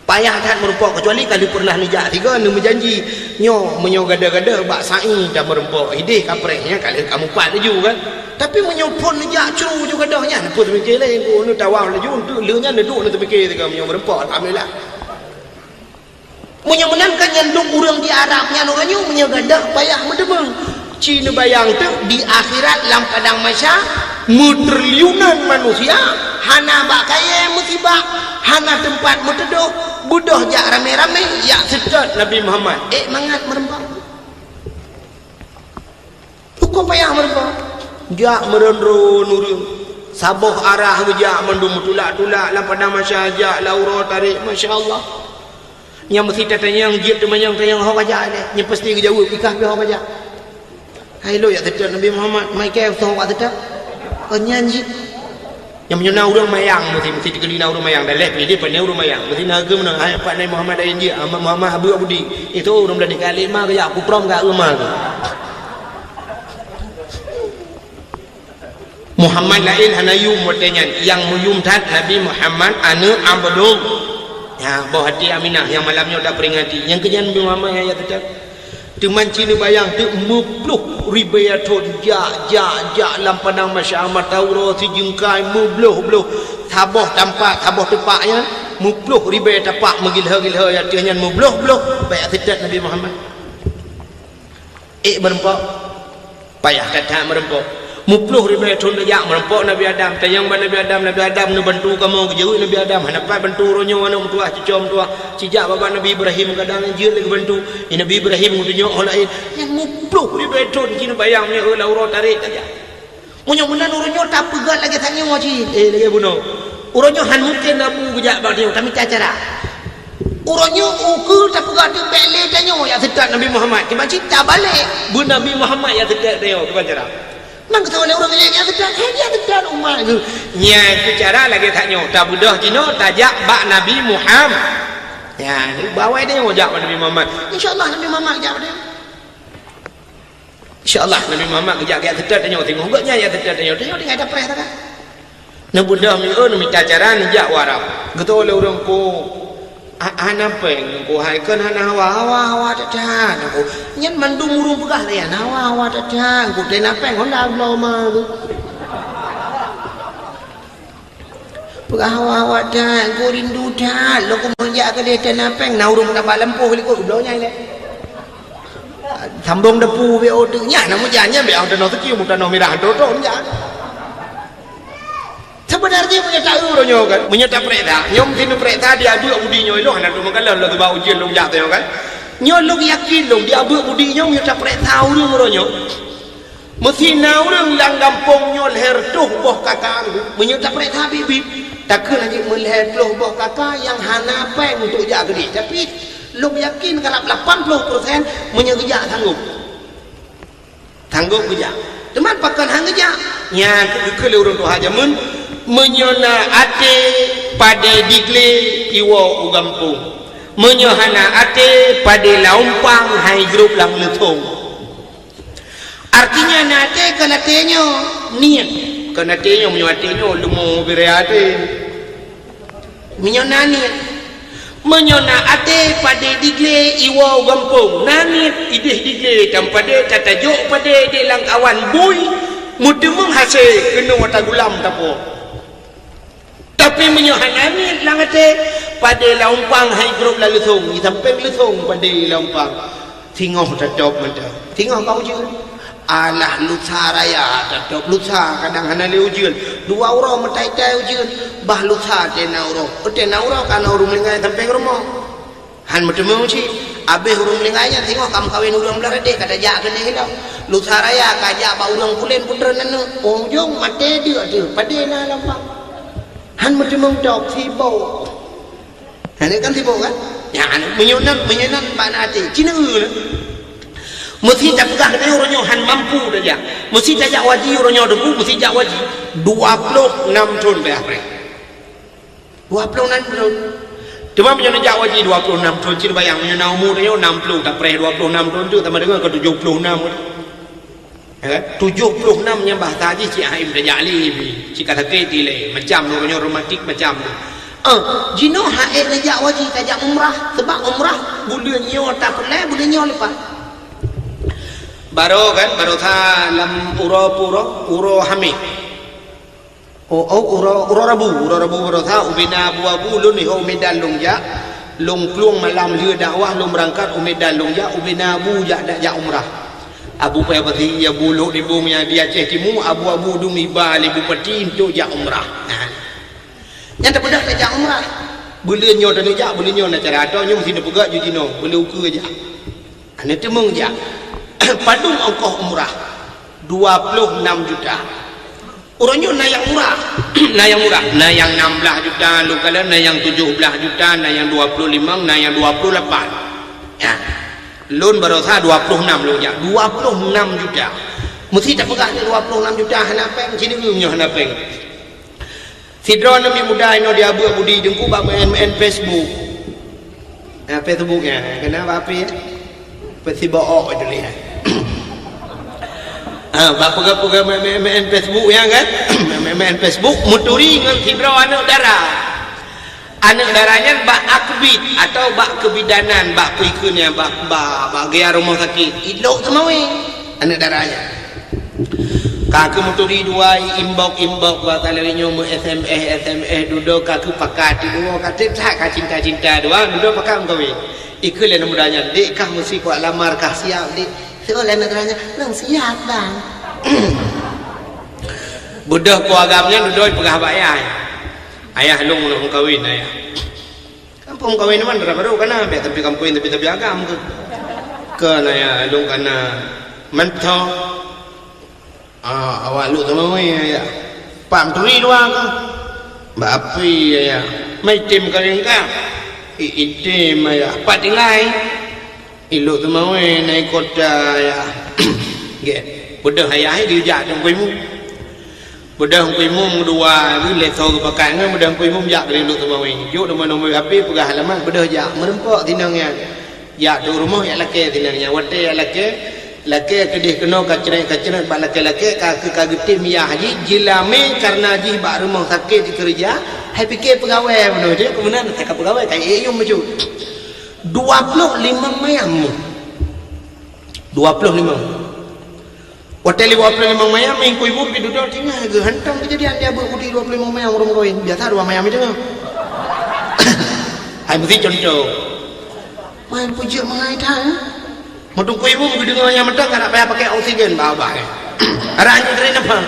payah tak merempok kecuali kalau pernah nijak tiga ni menjanji nyo menyo gada-gada bak sa'i dah merempok idih kaprehnya kalau kamu pat laju kan tapi menyo pun nijak cu juga dahnya apa tu mikir lain ko nu tawaf laju tu leunya neduk nu tu mikir tiga menyo merempok alhamdulillah Munya menangkan nyandung urang di Arabnya orangnya munya gadah payah medemeng. Cina bayang tu di akhirat lam kadang masa mutriliunan manusia hana bak kaya musibah hana tempat muteduh budoh jak rame-rame ya sedot Nabi Muhammad mangat merembang kok payah merembang jak merenro nurun saboh arah jak mendum tulak-tulak lam padang masa jak laura tarik masya-Allah yang mesti tanya yang dia teman yang tayang hok aja ni pasti jauh ikah be hok aja hai lo ya sedot Nabi Muhammad mai ke so wat sedot nyanyi yang menyena orang mayang mesti dikelina orang mayang dah lep dia pandai orang mayang mesti naga mana hai pak Nabi Muhammad dah inji Muhammad Abu Abudi itu orang dah dikali mah ke aku prom ke rumah tu Muhammad lain hanayum mutanya yang muyum tat Nabi Muhammad anu abdul ya bawah hati Aminah yang malamnya dah peringati yang kenyan Nabi Muhammad ayat tu teman Cina bayang tu mupluh ribayatun ja lam padang masyarakat tauro si jengkai mubluh taboh tampak taboh tepaknya mupluh ribayat tapak megilha ya tianya mubluh baik tidak Nabi Muhammad berempok payah kata merempok mupluh ribayatun ya merempok Nabi Adam tayang Nabi Adam nu bantu kamu kejauh Nabi Adam hanapai bantu ronyo anu tua cicom tua cijak bapa Nabi Ibrahim kadang jeul lagi bantu Nabi Ibrahim ngutunyo lain yang mupluh ribayatun kini bayang ni laura tarik aja munyo menan ronyo tak pegat lagi tanya ngaji lagi bunuh ronyo han mungkin abu gejak bang tapi cara ronyo ukur tak pegat tu bele tanya ya sedat Nabi Muhammad tiba cerita balik bu Nabi Muhammad ya sedat dia ke cara mang kata orang lain yang sedang umat tu nya bicara lagi tanya tak budah Cina tajak bak Nabi Muhammad ya bawa dia ngajak Nabi Muhammad insyaallah Nabi Muhammad ajak dia insyaallah Nabi Muhammad ajak dia sedang tanya tengok gaknya ya sedang tanya dia ada perih tak na budah mi minta cara ajak warap kata oleh orang ko ana peng ko hai kan ana hawa tadan ko nyen mandung urung pegah ya hawa tadan ko tena peng honda blo ma pegah hawa tadan ko rindu dah lo ko menjak ke dia tena peng na urung tak lempuh ko blo nya le sambung depu be o tu nya na mo janya be au tano sekiu mo tano merah toto nya sebenarnya punya tahu ronyo kan punya tak pereta nyom tinu pereta dia abu budi nyoy lo hana tu makalah lo tu bau ujian lo jak tu kan nyoy lo yakin lo dia abu budi nyom punya tak pereta urung ronyo mesti na urung lang kampung nyol her tuh boh kakak punya tak pereta bibi takkan lagi melher tuh boh kakak yang hana peng untuk jak gede tapi lo yakin kalau 80% punya gejak sanggup gejak teman pakan hang gejak nya ke urung tu hajamun menyona ate pada digle iwo ugampung menyohana ate pada laumpang hai grup lang lethong artinya nate kana tenyo niat kana tenyo menyoatenyo lumo bereate menyona niat menyona ate pada digle iwo ugampung nanit idih digle tampade tatajuk pada de lang kawan boy mudemung hasil kena wata gulam tapo tapi menyohanami langate pada laumpang hai grup lalu thong sampai lethong pada laumpang tingoh tetap menda tingoh kau je alah lusa raya tetap lusa kadang hana le ujian dua orang metai-tai ujian bah lusa tenauro kan urung lingai sampai rumah han medemung si abeh urung lingainya tingoh kam kawin urang belar deh kata jak kene hilang lusa raya kajak ba urang pulen putra nanu ujung mate dia tu pada na laumpang han medemung dok sibo ini kan sibo kan ya menyonan panati Cina mesti tak pegang dia orangnya han mampu saja mesti tak waji orangnya debu mesti tak waji 26 tahun berapa 26 tahun cuma menyonan jak waji 26 tahun Cina bayang menyonan umur dia 60 tak pernah 26 tahun tu sama dengan ke 76 76 yang bahasa haji Cik Haim dah jali Cik kata keti le macam orangnya romantik macam jino haid najak wajib tajak umrah sebab umrah bulan nyo tak pernah bulan nyo lepas baru dalam uro hamid uro rabu baru tha ubina abu lun ho medan lung ja long keluang malam dia dakwah long berangkat umedan long ya ubena abu ya dak ya umrah abu pa pati ya buluk di bumi dia Aceh Timur abu-abu dumi bali bupati untuk ya umrah yang tak bedak tak ya umrah boleh nyo dan ja boleh nyo nak cara atau nyo mesti pegak ju jino boleh ukur aja ane temung ja padung ongkos umrah 26 juta orangnya na yang murah na yang murah na yang 16 juta lu kalau na yang 17 juta na yang 25 na yang 28 ya loan baru sah 26 lu ya 26 juta mesti tak pegang 26 juta hanapeng sini nyo hanapeng sidron mi muda ino dia abu budi dengku bak main Facebook Facebooknya kenapa apa ya Facebook itu lihat bapa main Facebook ya kan main Facebook muturi dengan sidro anak darahnya bak akbid atau bak kebidanan bak perikutnya bak gaya rumah sakit idok semawi anak darahnya kakak muturi dua imbok batalerinyo mu SMS duduk kakak pakat dua kata tak cinta dua duduk pakat kau ikut yang mudanya dek kah mesti kuat lamar kah siap dek soalan negaranya nang siap bang budak keluarganya duduk pegah ayah long nak kawin ayah kampung kawin mana baru kana be tapi kampung tapi agam ke ayah long kana mentau awak lu sama ya pam turi doang kan mbak api ya mai tim kalian kan itim ya patilai ilok sama naik kota ya ge bodoh ayah dia jatuh kuimu bodoh kuimu dua ni letau pakai ngah bodoh kuimu jak dari ilok sama yuk nombor api pegah halaman bodoh jak merempok tinangnya ya tu rumah ya laki tinangnya wate ya laki kedih kena kacerai bak laki kagak tim ya haji jilame karena haji bak rumah sakit kerja hai fikir pegawai benar je kemudian tak pegawai kayak ayam macam 25 mayam 25 hotel 25 mayam minggu ibu pergi duduk tinggal ke hantam kejadian dia berkudi 25 mayam orang kawin biasa 2 mayam itu hai mesti contoh main pujuk mengaitah Matung ko ibu begitu dengan mentang tak payah pakai oksigen bawah arahnya dari apa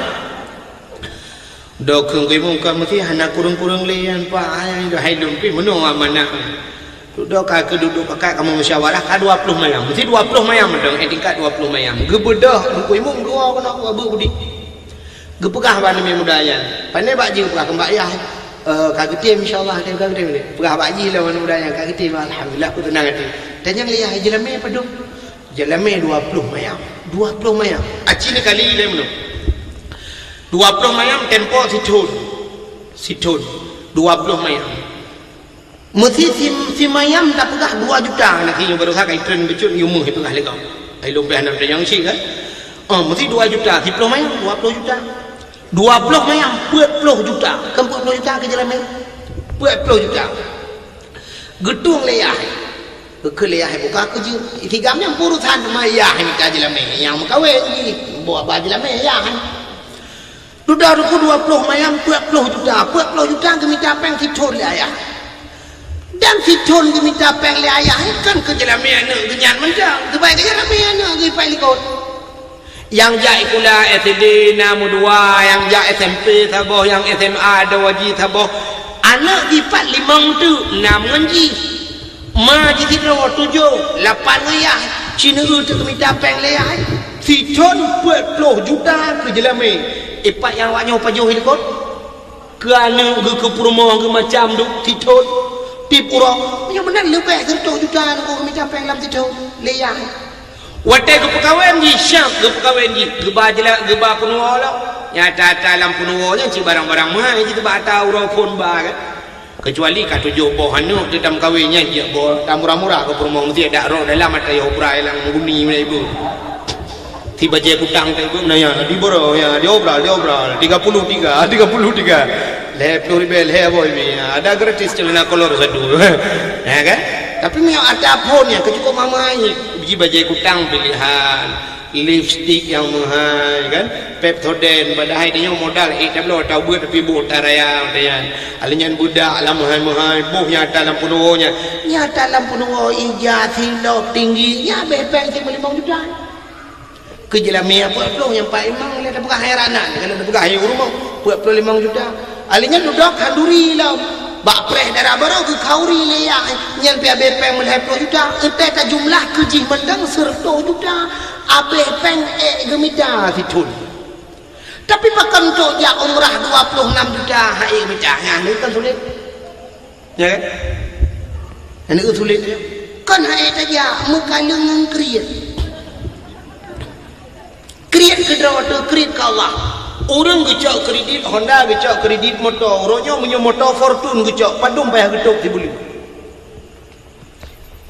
dok ko ibu kan mesti anak kurung lian pak ayah itu haidum pi menung amanah duduk ke duduk pakai kamu musyawarah ka 20 mayam mesti 20 mayam dong tingkat 20 mayam gebedah ko ibu dua kena abu budi gepegah ban mi mudayan pandai bakji pegah kembak ayah kagak tim insyaallah dia kagak tim pegah bakji lawan mudayan kagak tim alhamdulillah aku tenang hati dan yang lihat jelame apa dong Jalame 20 mayam acini kali ile mno 20 mayam tempo situn 20 mayam mesti si mayam tak pegah 2 juta nak yang baru sakai tren becut yumuh itu kah lekau ai lombeh nak yang si kan mesti 2 juta 10 mayam 20 juta 20 mayam 40 juta ke 40 juta ke jalame 40 juta gedung leyah kelihah buka kerja tigamnya urusan maya minta jelame yang kawin ni bawa baju jelame ya kan sudah ruku 20 mayam 40 juta ke minta peng siton le ayah dan siton ke minta peng le ayah kan ke jelame anak genyan menjang kebaik ke jelame anak ke pai likot yang jai kula SD namu 2 yang jai SMP saboh yang SMA ada waji saboh anak di 45 tu 6 ngaji ma jadi ro 7 8 ayah Cina tu minta peng leah siton 40 juta ke jelame ipak yang awaknya pajuh hilkot kerana ke perumahan ke macam tu siton tipura yang benar lebih 10 juta aku minta peng dalam siton leah wate ke pekawin di syak ke pekawin di geba jela geba penuh lah nyata dalam penuhnya si barang-barang mah itu bata urang pun ba kecuali kat tujuh boh anu kita kawinnya dia boh murah-murah ke perumahan mesti ada roh dalam mata ya obra yang mengguni mana ibu tiba je kutang tu ibu nanya di boro ya di obra 33 le pluribel he boy ada gratis celana kolor satu ya kan tapi mi ada phone yang kecukup mamai biji bajai kutang pilihan lipstick yang mahal kan, Pepsodent padahal dia modal tak boleh tahu buat tapi buat taraya kan, alinyan budak lah mahal boh nyata lampu nuonya, nyata lampu nuo ijaz hilop tinggi, ya bepeng sih 5 juta. Kejelamia pulau yang Pak Imam lihat bukan heranan kalau ada bukan hayu rumah pulau 5 juta. Alinyan duduk handuri lah. Bak preh darah baru ke kauri leyak nyal pia bepeng meleh 10 juta ente ta jumlah kejih mendang 10 juta abe peng gemida situn tapi pakan tu ya umrah 26 juta hai gemida ini kan sulit ya kan ini sulit kan hai saja mukalung create kedua tu create ke Allah. Orang gecak kredit Honda, gecak kredit motor, orangnya punya motor Fortune gecak padum payah getuk si buli.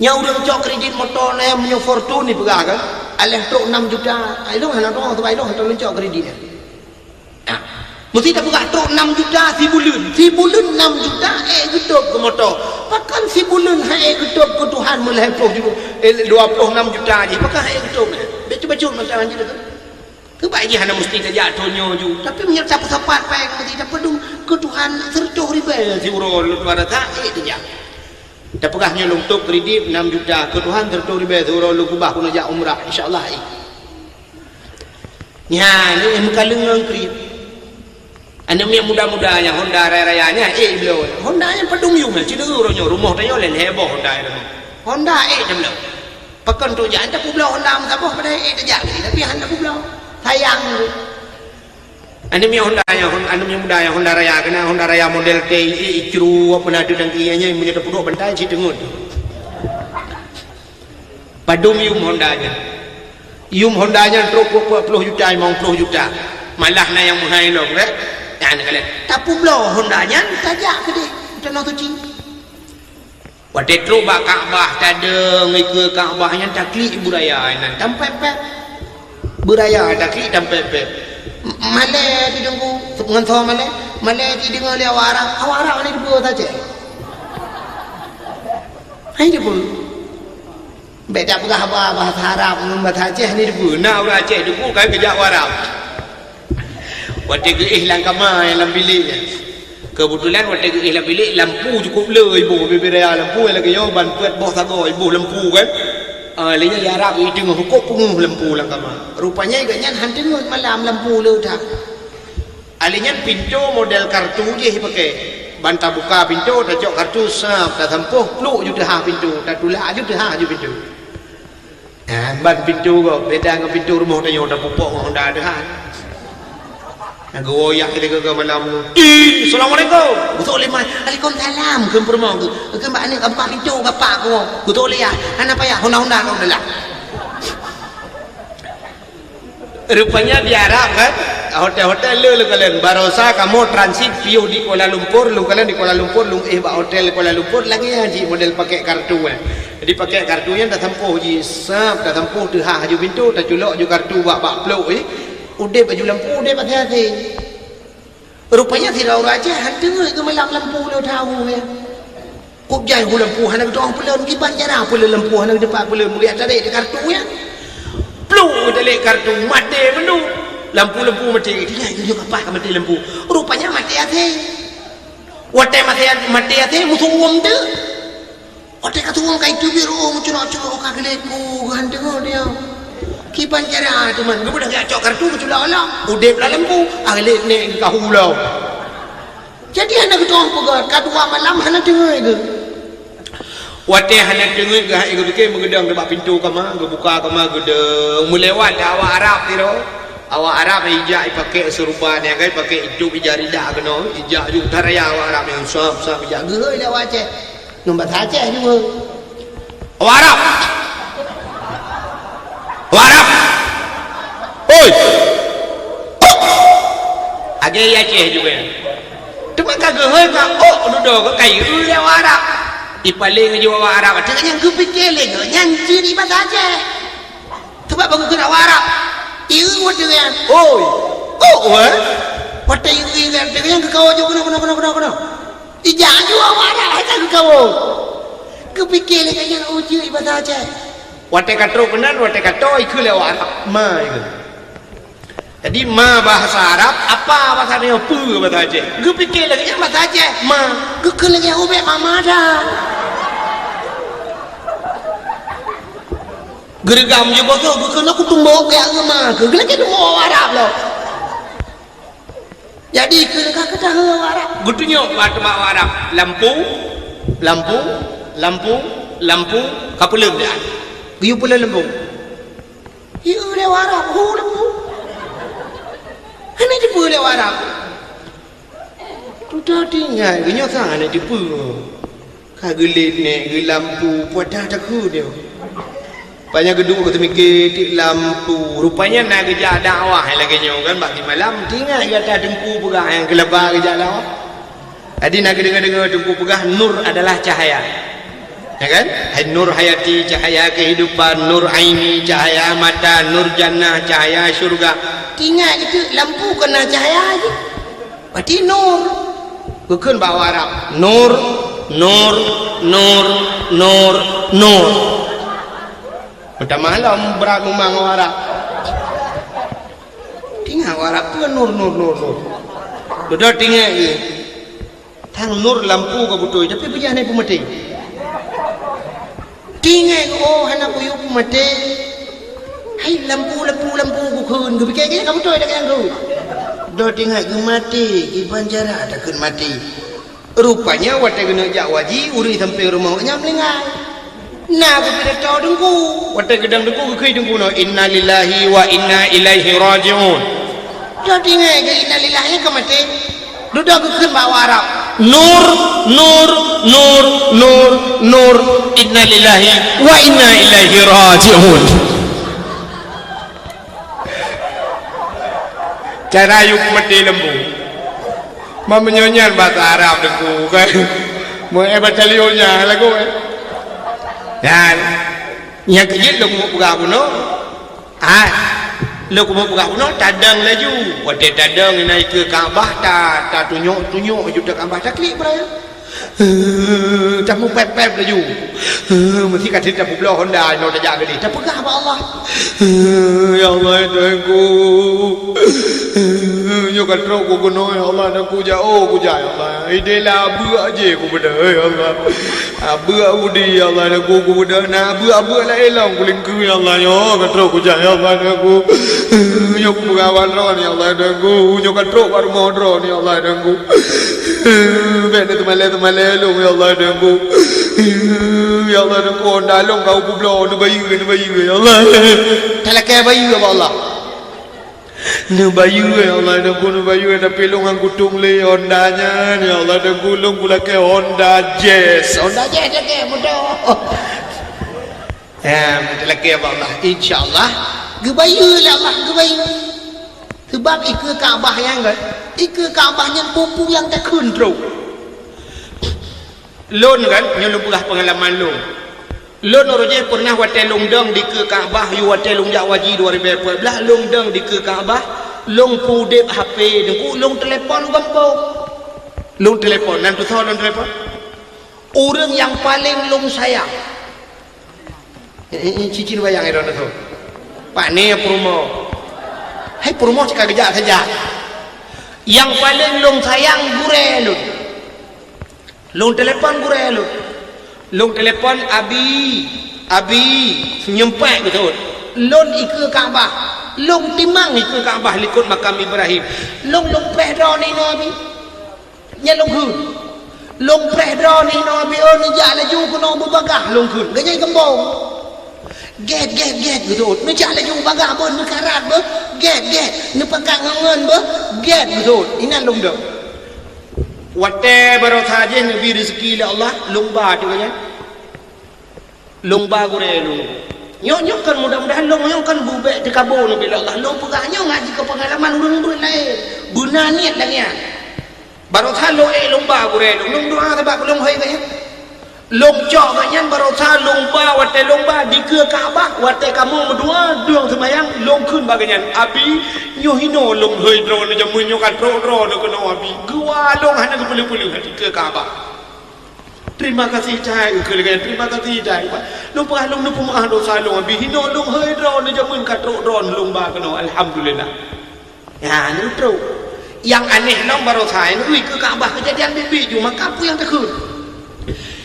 Nya orang gecak kredit motor na punya Fortune ni pegah kan, alih tok 6 juta. Ai dong hana dong tu ai dong hantar lencak kreditnya. Ah, mesti tak pegah tok 6 juta si bulun 6 juta getuk ke motor. Pakan si bulun hai getuk ke Tuhan meleh 26 juta je, pakan hai getuk. Baca-baca masalah je tu. Kebaik hana mesti kerja tonyo ju tapi menyat sapat pek mesti dapat dong ke Tuhan sercoh ribe si urol luar tak dia dah pegahnya untuk kredit 6 juta ke Tuhan sercoh ribe si urol lu kubah kun ajak umrah insyaallah nya ni mukalung kredit anda punya muda-mudanya Honda raya-rayanya belum Honda nya padung yung cina uronyo rumah tayo len heboh Honda belum pakan tu jangan tak pulau Honda masabah pada tak tapi handa pulau sayang anda punya Honda yang Honda Raya kena Honda Raya model TI Icru apa nak ada dangkiannya yang punya duduk bantai si dengut padum Hondanya teruk 40 juta 50 juta malah na yang mahal log le dan kalian tapi blow Hondanya tajak ke dia kita nak tu wadah teruk bak Kaabah tada ngikut Kaabahnya taklik budaya nan tampai pep beraya ada klik dan pepe malai di dengku ngantor malai di dengar dia awara ni dibuat saja hai dibuat beda pegah bahasa Arab bahasa Aceh ni dibuat nak orang Aceh dibuat kan kerja Arab waktu ke ihlang kamar dalam biliknya kebetulan waktu ke ihlang bilik lampu cukup le ibu beraya lampu lagi yo ban puat boh sago ibu lampu kan lainnya di Arab itu tengok kok punguh lampu lang kama rupanya iganya han tengok malam lampu le dah alinya pintu model kartu je pakai banta buka pintu dah cok kartu sap dah tempuh peluk je dah pintu dah tulak je dah je pintu ban pintu kok beda dengan pintu rumah tanya dah pupuk dah dah goyak kita ke malam Assalamualaikum betul lima Waalaikumsalam ke rumah ke mbak ni apa pintu bapak aku betul ya ana payah honda kau dah rupanya di Arab kan hotel lu kalian barosa kamu transit view di Kuala Lumpur lu kalian di Kuala Lumpur lu hotel Kuala Lumpur lagi haji model pakai kartu jadi pakai kartunya dah tempuh ji sap dah tempuh tu haji pintu dah culok ju kartu bak peluk udah baju lampu udah pakai hati rupanya tidak orang aja hantu ke malam lampu lo tahu ya kok jai lampu hana betul orang pelon kiban jara pula lampu hana depan pula melihat tadi di kartu ya peluk tadi kartu mati penuh lampu mati dia juga apa mati lampu rupanya mati hati wate mati hati musuh uang tu wate kata uang kayak tu biru muncul-muncul kageleku hantu dia kipan cara teman gue udah gak cok kartu ke culah Allah udah belah lembu alik ni kahulau jadi anak ketua pegat kedua malam anak dengar ke watih anak dengar ke gue fikir mengedang dekat pintu kama gue buka kama gedeng melewat awak Arab tiro awak Arab hijak pakai serupan yang kan pakai itu ijaridah kena hijak juga taraya awak Arab yang sahab hijak gerai dah awak Aceh nombor Aceh juga awak Arab warap oi age ya Aceh juga cuma kagak heuh ka duduk ke kayu dia warap dipaling aja warap dengan yang kepikir lagi nyanyi di bahasa Aceh sebab bagus kena warap ieu dengan oi Wata iu kan dengan ke kau juga kena ijah juga warap kita ke kau kepikir lagi yang uji bahasa Aceh Wate katro kenan wate katoi ke lewat Arab ma itu. Jadi ma bahasa Arab apa bahasa dia apa bahasa Aceh. Gue fikir lagi yang bahasa Aceh ma. Gue ke lagi ubek mama dah. Gergam je bos gue kena aku tumbuk kayak ma. Gue lagi tumbuk Arab loh. Jadi ke kata Arab. Gue tunjuk bahasa Arab. Lampu kapulun dia. Gue pula lampu. Iya lewat Arab. Lampu. Hanya tipu lewat Arab. Sudah tinggal, kenyok sangat nak tipu. Kagelit ni, lampu, puadah takut dia. Banyak gedung kata mikir lampu. Rupanya nak kerja dakwah lagi nyok kan. Bagi malam tinggal kata tengku pegah yang kelebar kerja dakwah. Jadi nak dengar tengku pegah nur adalah cahaya. Ya kan? Nur hayati cahaya kehidupan, nur aini cahaya mata, nur jannah cahaya syurga. Tinggal itu lampu kena cahaya aja. Berarti nur. Bukan bawa Arab. Nur. Pada malam berat memang Arab. Tinggal Arab tu nur. Sudah tinggal je. Tang nur lampu ke betul. Tapi berjalan pun mati. Tinggal anak ku pun mati. Hai lampu bukan gue fikir kamu tu ada kan tu. Dah tengok gue mati, gue banjara ada kan mati. Rupanya waktu kena jak waji uri sampai rumah nyam lengai. Nah gue tidak tahu dengku. Waktu gedang dengku gue dengku no inna lillahi wa inna ilaihi rajiun. Dah tengok gue inna lillahi ke mati. Duda gue kan bawa Arab. Nur inna lillahi wa inna ilaihi rajiun. Cara yuk mati lembu. Mau menyonyan bahasa Arab deku kan. Mau baca lionya lagu kan. Dan yang kejut lu mau pegang puno. Lu mau pegang puno tadang laju. Wadah tadang naik ke Kaabah tak tunjuk juga Kaabah tak klik beraya. Camu pep laju. Mesti kat kita pula Honda no tak jaga ni. Tak pegang apa Allah. Ya Allah Tuhanku. Yo katro ku kuno ya Allah aku jauh ku ya Allah. Idelah buat aje ku benda ya Allah. Buat udi ya Allah aku benda na buat lah elong kuling ku ya Allah yo katro ku ya Allah aku. Yo ku gawan ron ya Allah aku. Yo katro baru modro ya Allah aku. Benda temale lu ya Allah aku. Ya Allah aku ndalong kau pula nu bayu ya Allah. Talakai bayu ya Allah. Nu bayu ya Allah nu bayu ada pelong ang gutung le Hondanya ya Allah ada gulung pula ke Honda Jazz ke mudah. Talakai ya Allah insyaallah gebayu lah Allah gebayu. Sebab ikut Kaabah yang kan ikut Kaabah yang pupu yang tak kontrol. Lon kan nyelum pula pengalaman lu. Lon orangnya pernah watai longdang di ke Kaabah yu watai longjak waji 2014 longdang di ke Kaabah long pudep HP dengku long telefon gampang. Long telefon nan tu tahu long telefon. Orang yang paling long sayang. Cicin bayang itu tu. Pak ni promo. Hai promo cakap kerja saja. Yang paling long sayang gure lu. Long telepon gure lu. Long telepon abi nyempai betul. Long ikut Kaabah. Long timang ikut Kaabah likut makam Ibrahim. Long prehdo ni no abi. Nya long khun. Long prehdo ni no abi oh ni ja laju ku no bagah long khun. Ganyai kembong. Get betul. Ni ja laju bagah bon ni karat be. Get ni pegang ngan be. Get betul. Ini long dah. Wate baru saja nabi rezeki oleh Allah lomba tu kan lomba gurelu nyok kan mudah-mudahan nyok kan bubek tekabur nabi Allah long pegahnya ngaji ke pengalaman urang lain guna niat lagi baru saja lomba gurelu long doa sebab long hai kan long cok kan baru saja lomba wate lomba di ke Kaabah wate kamu berdua duang sembayang long kun bagian abi nyohino long hai drone jamu nyokan drone no kena abi gua long hana ke puluh-puluh di ke Kaabah terima kasih cai kelegan terima kasih cai long pah long nu pemaah dosa long bihino long hơi ron ni jamun katro ron long ba kano alhamdulillah ya ni tru yang aneh long barosai ni ke Ka'bah kejadian bibi cuma kapu yang tekun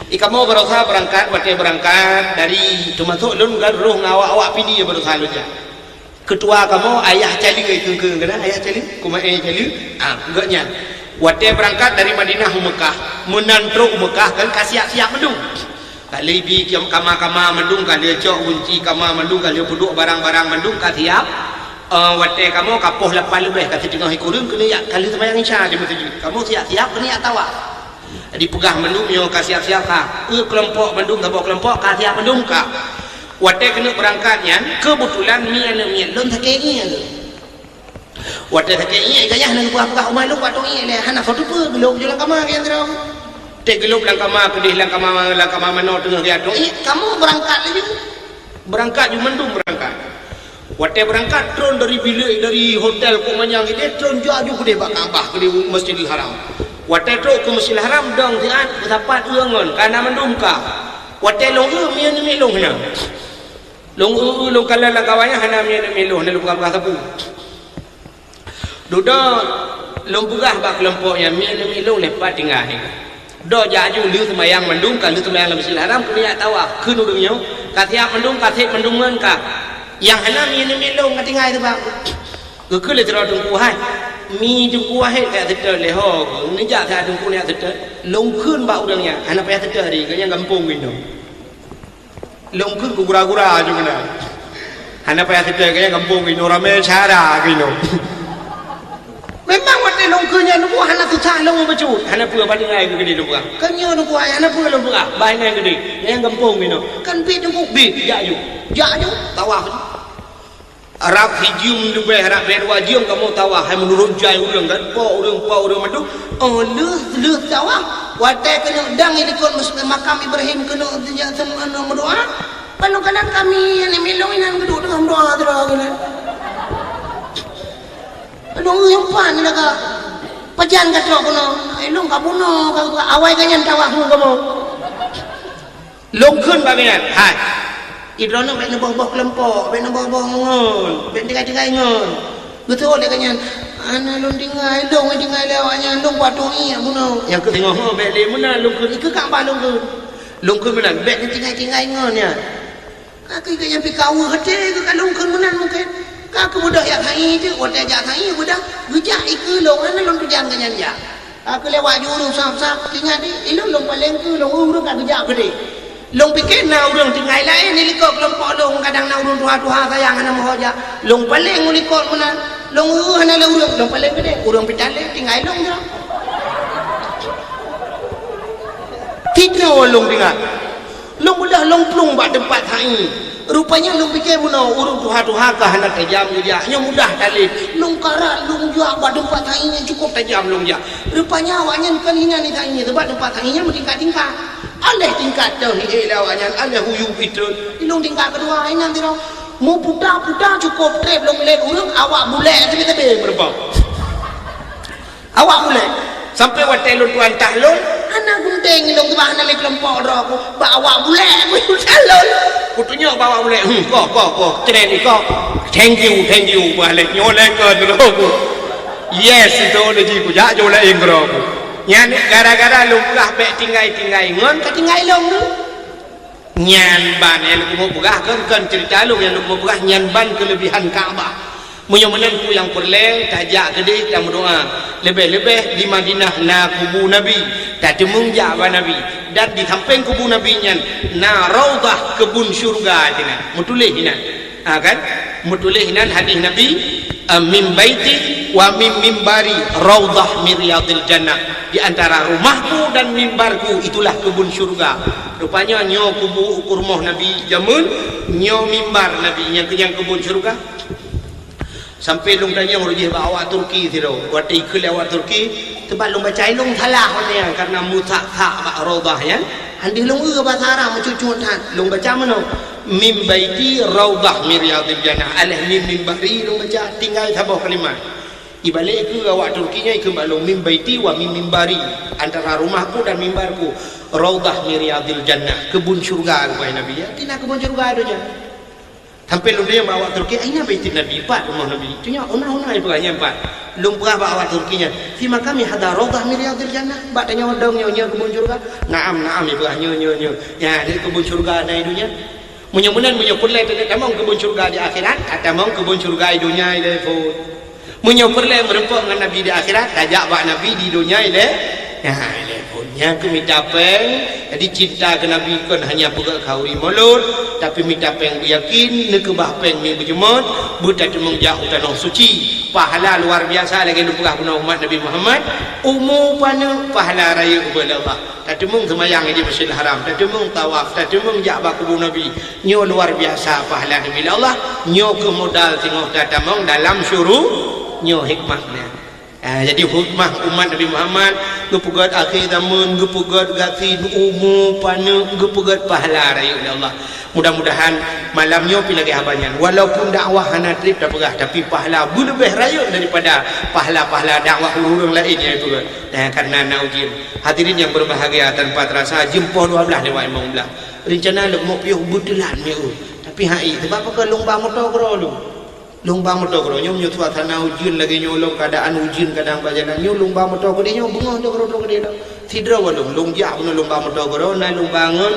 ikamu barosa berangkat wate berangkat dari termasuk lun garuh ngawak-awak pidi ya barosa lu ja ketua kamu ayah cali keung-keung kana ayah cali kuma cali enggaknya wate berangkat dari Madinah ke Mekah menantruk Mekah kan siap-siap mendung kali bi kiam kama-kama mendung kali cok kunci kama mendung kali puduk barang-barang mendung ka siap wate kamu kapoh lapan lebih kata tengah hikurun kena ya kali sembahyang isya di masjid kamu siap-siap kena ya tawaf dipegah mendung yo ka siap-siap ka kelompok mendung ka bawa kelompok ka siap mendung ka wate kena berangkatnya kebetulan mi lon takei wate takei gayah nang buah-buah umai lu wato le hana foto pe belum jalan kama kian terau te gelop lang kama kedih lang kama mano tengah dia dong kamu berangkat lagi berangkat ju mendung berangkat wate berangkat drone dari bilik dari hotel ko manyang ide drone jaju gede Ka'bah gede Masjidil Haram wate tro ke Masjidil Haram dong tian bersapat uangon kana mendung ka wate long mi long hana long kala lang kawanya hana mi long na lupa sapu duduk lompugah bak kelompoknya mi long lepat tinggal do jaju lu sembahyang mendung kan lu sembahyang Masjidil Haram kena tawaf keun udungnya katiak mendung katik mendungan ka yang hana mi long ka tinggal tu bak ke le tro tungku hai mi tungku hai ka teter le ho ni ja ka tungku ni teter long keun bak udangnya hana pa teter hari kanya gampung gitu long keun ku gura-gura ju kena hana pa teter kanya gampung gitu rame cara gitu memang wate long keunnya nu hana susah long bacut hana pua palingai ke gede lu kan nyo nu kuai hana pua long buka bai ngai gede yang gampung gitu kan bi tungku bi jaju tawaf Arab hijum lebih harap berwa jium kamu tawah hai menurun jai urang kan po urang madu lu tawah wate kena dang ikut makam Ibrahim kena jangan berdoa panu kanan kami yang milong inan geduk dengan doa terus kena lu yang pan ni ka pajan ka tro kono lu ka buno ka awai ka nyan tawah kamu long keun bagian hai idrono ben boh kelompok ben boh ngon ben tiga-tiga ngon betul dia kanyan ana lon dingai long lewatnya long patungi amuno yang ketengok ho be le muna long keun ke Ka'bah long keun menan ben tiga-tiga ngon ya aku ke yang pikau hate ke long keun menan mungkin ka ke budak ya kai je wate ja kai budak gejak iku long ana long tujan kanyan ja aku lewat juru sap-sap tinggal di long paling ke long urang ka gejak gede long pikir na urang tinggal lain ni likok kelompok long kadang na urang tuha sayang hana mohoja long paling ulikot mana long hana la urang long paling gede urang pitale tinggal long jera tidak long tinggal long udah long plung bak tempat hai rupanya long pikir mana urang tuha ka hana tajam dia hanya mudah dalil long karat long juak bak tempat hai nya cukup tajam long ja rupanya awaknya kan hina ni hai tempat hai nya bertingkat-tingkat alih tingkat dah ni lawanya alih huyung fitrun ilung tingkat kedua ini nanti dong mau putar cukup trip long lek urang awak bulek tebe berbau awak bulek sampai wate lu tuan tahlul ana gunting ilung tu bahana lek kelompok ro aku bawa bulek aku tahlul kutunya bawa bulek kok tren ni kok thank you balik nyolek ke ro aku yes itu ni ku ja jolek ro aku nyan gara-gara lungkah bek tinggai ngon ketinggai long tu nyan ban yang lu mau pegah kan cerita lu yang lu mau pegah nyan ban kelebihan Ka'bah menyomenan ku yang perleng tajak gede dan berdoa lebih-lebih di Madinah na kubu Nabi tak temung jaba Nabi dan di samping kubu Nabi nyan na raudhah kebun syurga tina mutulih hinan kan mutulih hinan hadis Nabi min baiti wa min mimbari raudhah min riyadil jannah di antara rumahku dan mimbarku itulah kebun syurga rupanya nyo kubu rumah Nabi jamun nyo mimbar Nabi yang kebun syurga sampai long tanya urujih bawa Turki tiro wati ikul awak Turki tempat long baca long salah honya karena mutakha ba raudhah ya andi long ke bahasa Arab mencucutan long baca mana min baiti raudhah min riyadil jannah alih min mimbari long baca tinggal sabah kalimat ibalik ke awak Turkinya ke balong min baiti wa min mimbari, antara rumahku dan mimbarku raudhah min riyadil jannah, kebun syurga kepada Nabi ya. Tina kebun syurga adunya. Sampai lu dia bawa Turki, aina baitin Nabi, 4 rumah Nabi. Itunya una-una ibrahnya 4. Lum pernah bawa Turkinya. Fi makami hada raudhah min riyadil jannah. Bak tanya odong nyonya kebun syurga. Naam ibrahnya nyo. Ya, dari kebun syurga ada dunia. Munya-munan munya pulai tadi tamang kebun syurga di akhirat, tamang kebun syurga di dunia ile fut. Munya pulai merempok dengan Nabi di akhirat, tajak bak Nabi di dunia ile. Ya, ile fut. Yang minta peng, jadi cinta ke Nabi kan hanya pegak kauri mulut, tapi minta peng yakin ne ke bah peng mi berjemut, buta temung jauh tanah suci. Pahala luar biasa lagi lu pegah guna umat Nabi Muhammad. Umum pana pahala raya kepada Allah. Tak temung semayang di Masjidil Haram, tak temung tawaf, tak temung ja'bah kubur Nabi. Nyo luar biasa pahala Nabi Allah. Nyo ke modal tengok datamong dalam syuruh nyo hikmahnya. Jadi hikmah umat Nabi Muhammad gepugat akhir zaman, gepugat gati umum pana, gepugat pahala raya Allah. Mudah-mudahan malamnya pi lagi habanyan, walaupun dakwah hana trip tak pegah, tapi pahala lebih raya daripada pahala-pahala dakwah orang lainnya itu kan. Karena naujin hadirin yang berbahagia, tanpa terasa jempol 12 lewat 15 rencana lek mau piuh budelan ni tapi hai sebab apa ke lumbang motor kro lu lumbang motor kro nyo nyut suasana ujian lagi nyolong keadaan ujian kadang bajalan nyo lumbang motor kro dia nyo bengah ndo kro dia tidra walung lungjak no lumbang motor kro na lumbangon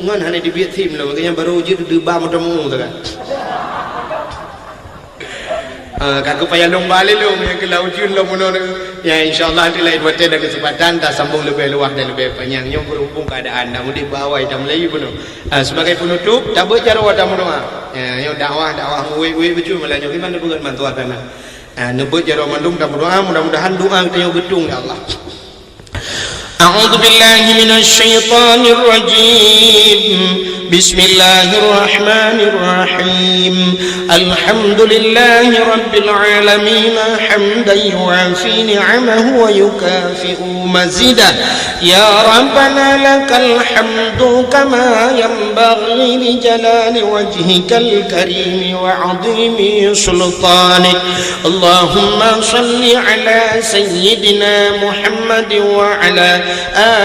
ngon hane dibiat tim lo makanya baru ujian di ba motor mu tu kan. Kaku payah lomba lelong yang ke laujun lo mono ya insyaallah nanti lain waktu ada kesempatan tak sambung lebih luas dan lebih panjang yang berhubung keadaan nak di bawah hitam Melayu penuh. Sebagai penutup tak bercara wadamu doa ya dakwah we becu melanjut gimana bukan mantua tanah nebut jaro mandung tak berdoa mudah-mudahan doa kita yang gedung ya Allah. A'udzu billahi minasy syaithanir rajim. Bismillahirrahmanirrahim. Alhamdulillahi rabbil alamin hamdan yu'afi ni'amahu wa yukafi'u mazidah. Ya Rabbana lakal hamdu kama yanbaghi li jalali wajhikal karim wa 'azimi sultanik. Allahumma shalli ala sayyidina Muhammad wa ala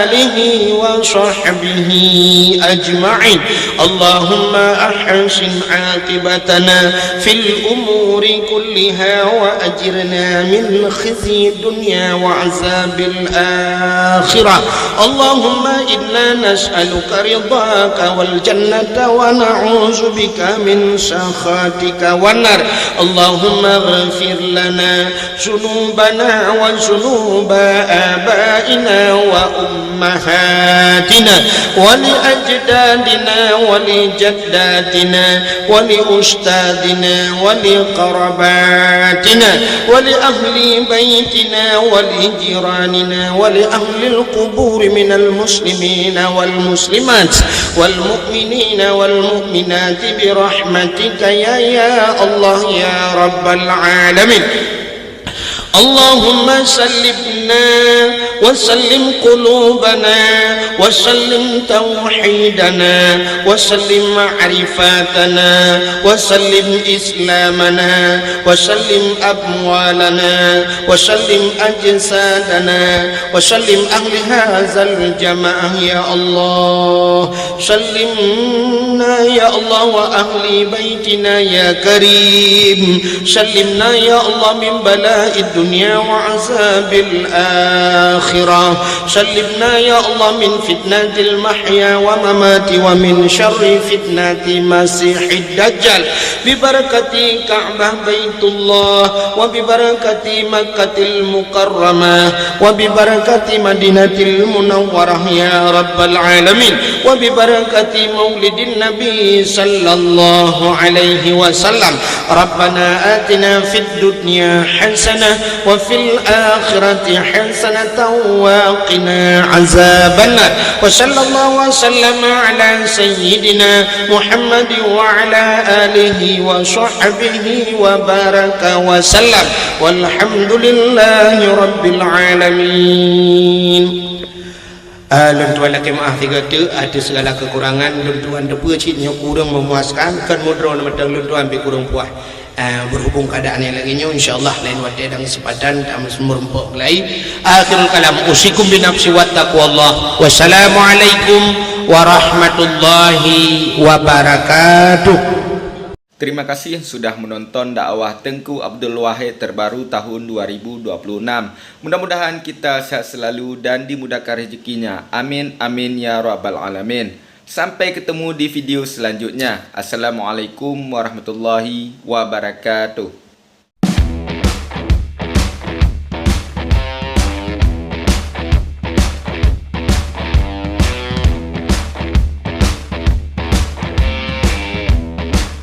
alihi wa sahbihi ajma'in. Allahumma ahsin aqibatana fil umuri kulliha wa ajirna min khizyi dunya wa azabil akhirah. Allahumma inna nas'aluka ridhaka wal jannata wa na'udzu bika min sakhatika wan nar. Allahumma ighfir lana dzunubana wa dzunuba abaina wa ummahatina wa li ajdadina wa li jaddatina wa li ustadina wa li qarabatina wa li ahli baitina wa li jiranina wa li ahli al-qubur min al-muslimin wal muslimat wal mu'minina wal mu'minat bi rahmatika ya Allah ya rabbal alamin. اللهم سلمنا وسلم قلوبنا وسلم توحيدنا وسلم معرفاتنا وسلم إسلامنا وسلم أموالنا وسلم أجسادنا وسلم أهل هذا الجماعة يا الله. سلمنا يا الله وأهل بيتنا يا كريم. سلمنا يا الله من بلاء الدنيا وعذاب الآخرة. سلمنا يا الله من فتنة المحيا وممات ومن شر فتنة مسيح الدجال ببركة كعبة بيت الله وببركة مكة المكرمة وببركة مدينة المنورة يا رب العالمين وببركة مولد النبي صلى الله عليه وسلم. ربنا آتنا في الدنيا حسنة وفي الآخرة حسنة وقنا عذاب النار. وصلى الله وسلم على سيدنا محمد وعلى آله وصحبه وبارك وسلم والحمد لله رب العالمين. Tuan laki maaf tiga tu ada segala kekurangan tuan depa citnya kurang memuaskan kan modron matang tuan be kurang puas berhubung keadaan yang lagi insyaallah lain waktu dan kesempatan kami semua rempuk lagi. Akhirul kalam usikum binafsi wa taqwallah. Wassalamualaikum warahmatullahi wabarakatuh. Terima kasih sudah menonton dakwah Tengku Abdul Wahid terbaru tahun 2026. Mudah-mudahan kita sehat selalu dan dimudahkan rezekinya. Amin amin ya rabbal alamin. Sampai ketemu di video selanjutnya. Assalamualaikum warahmatullahi wabarakatuh.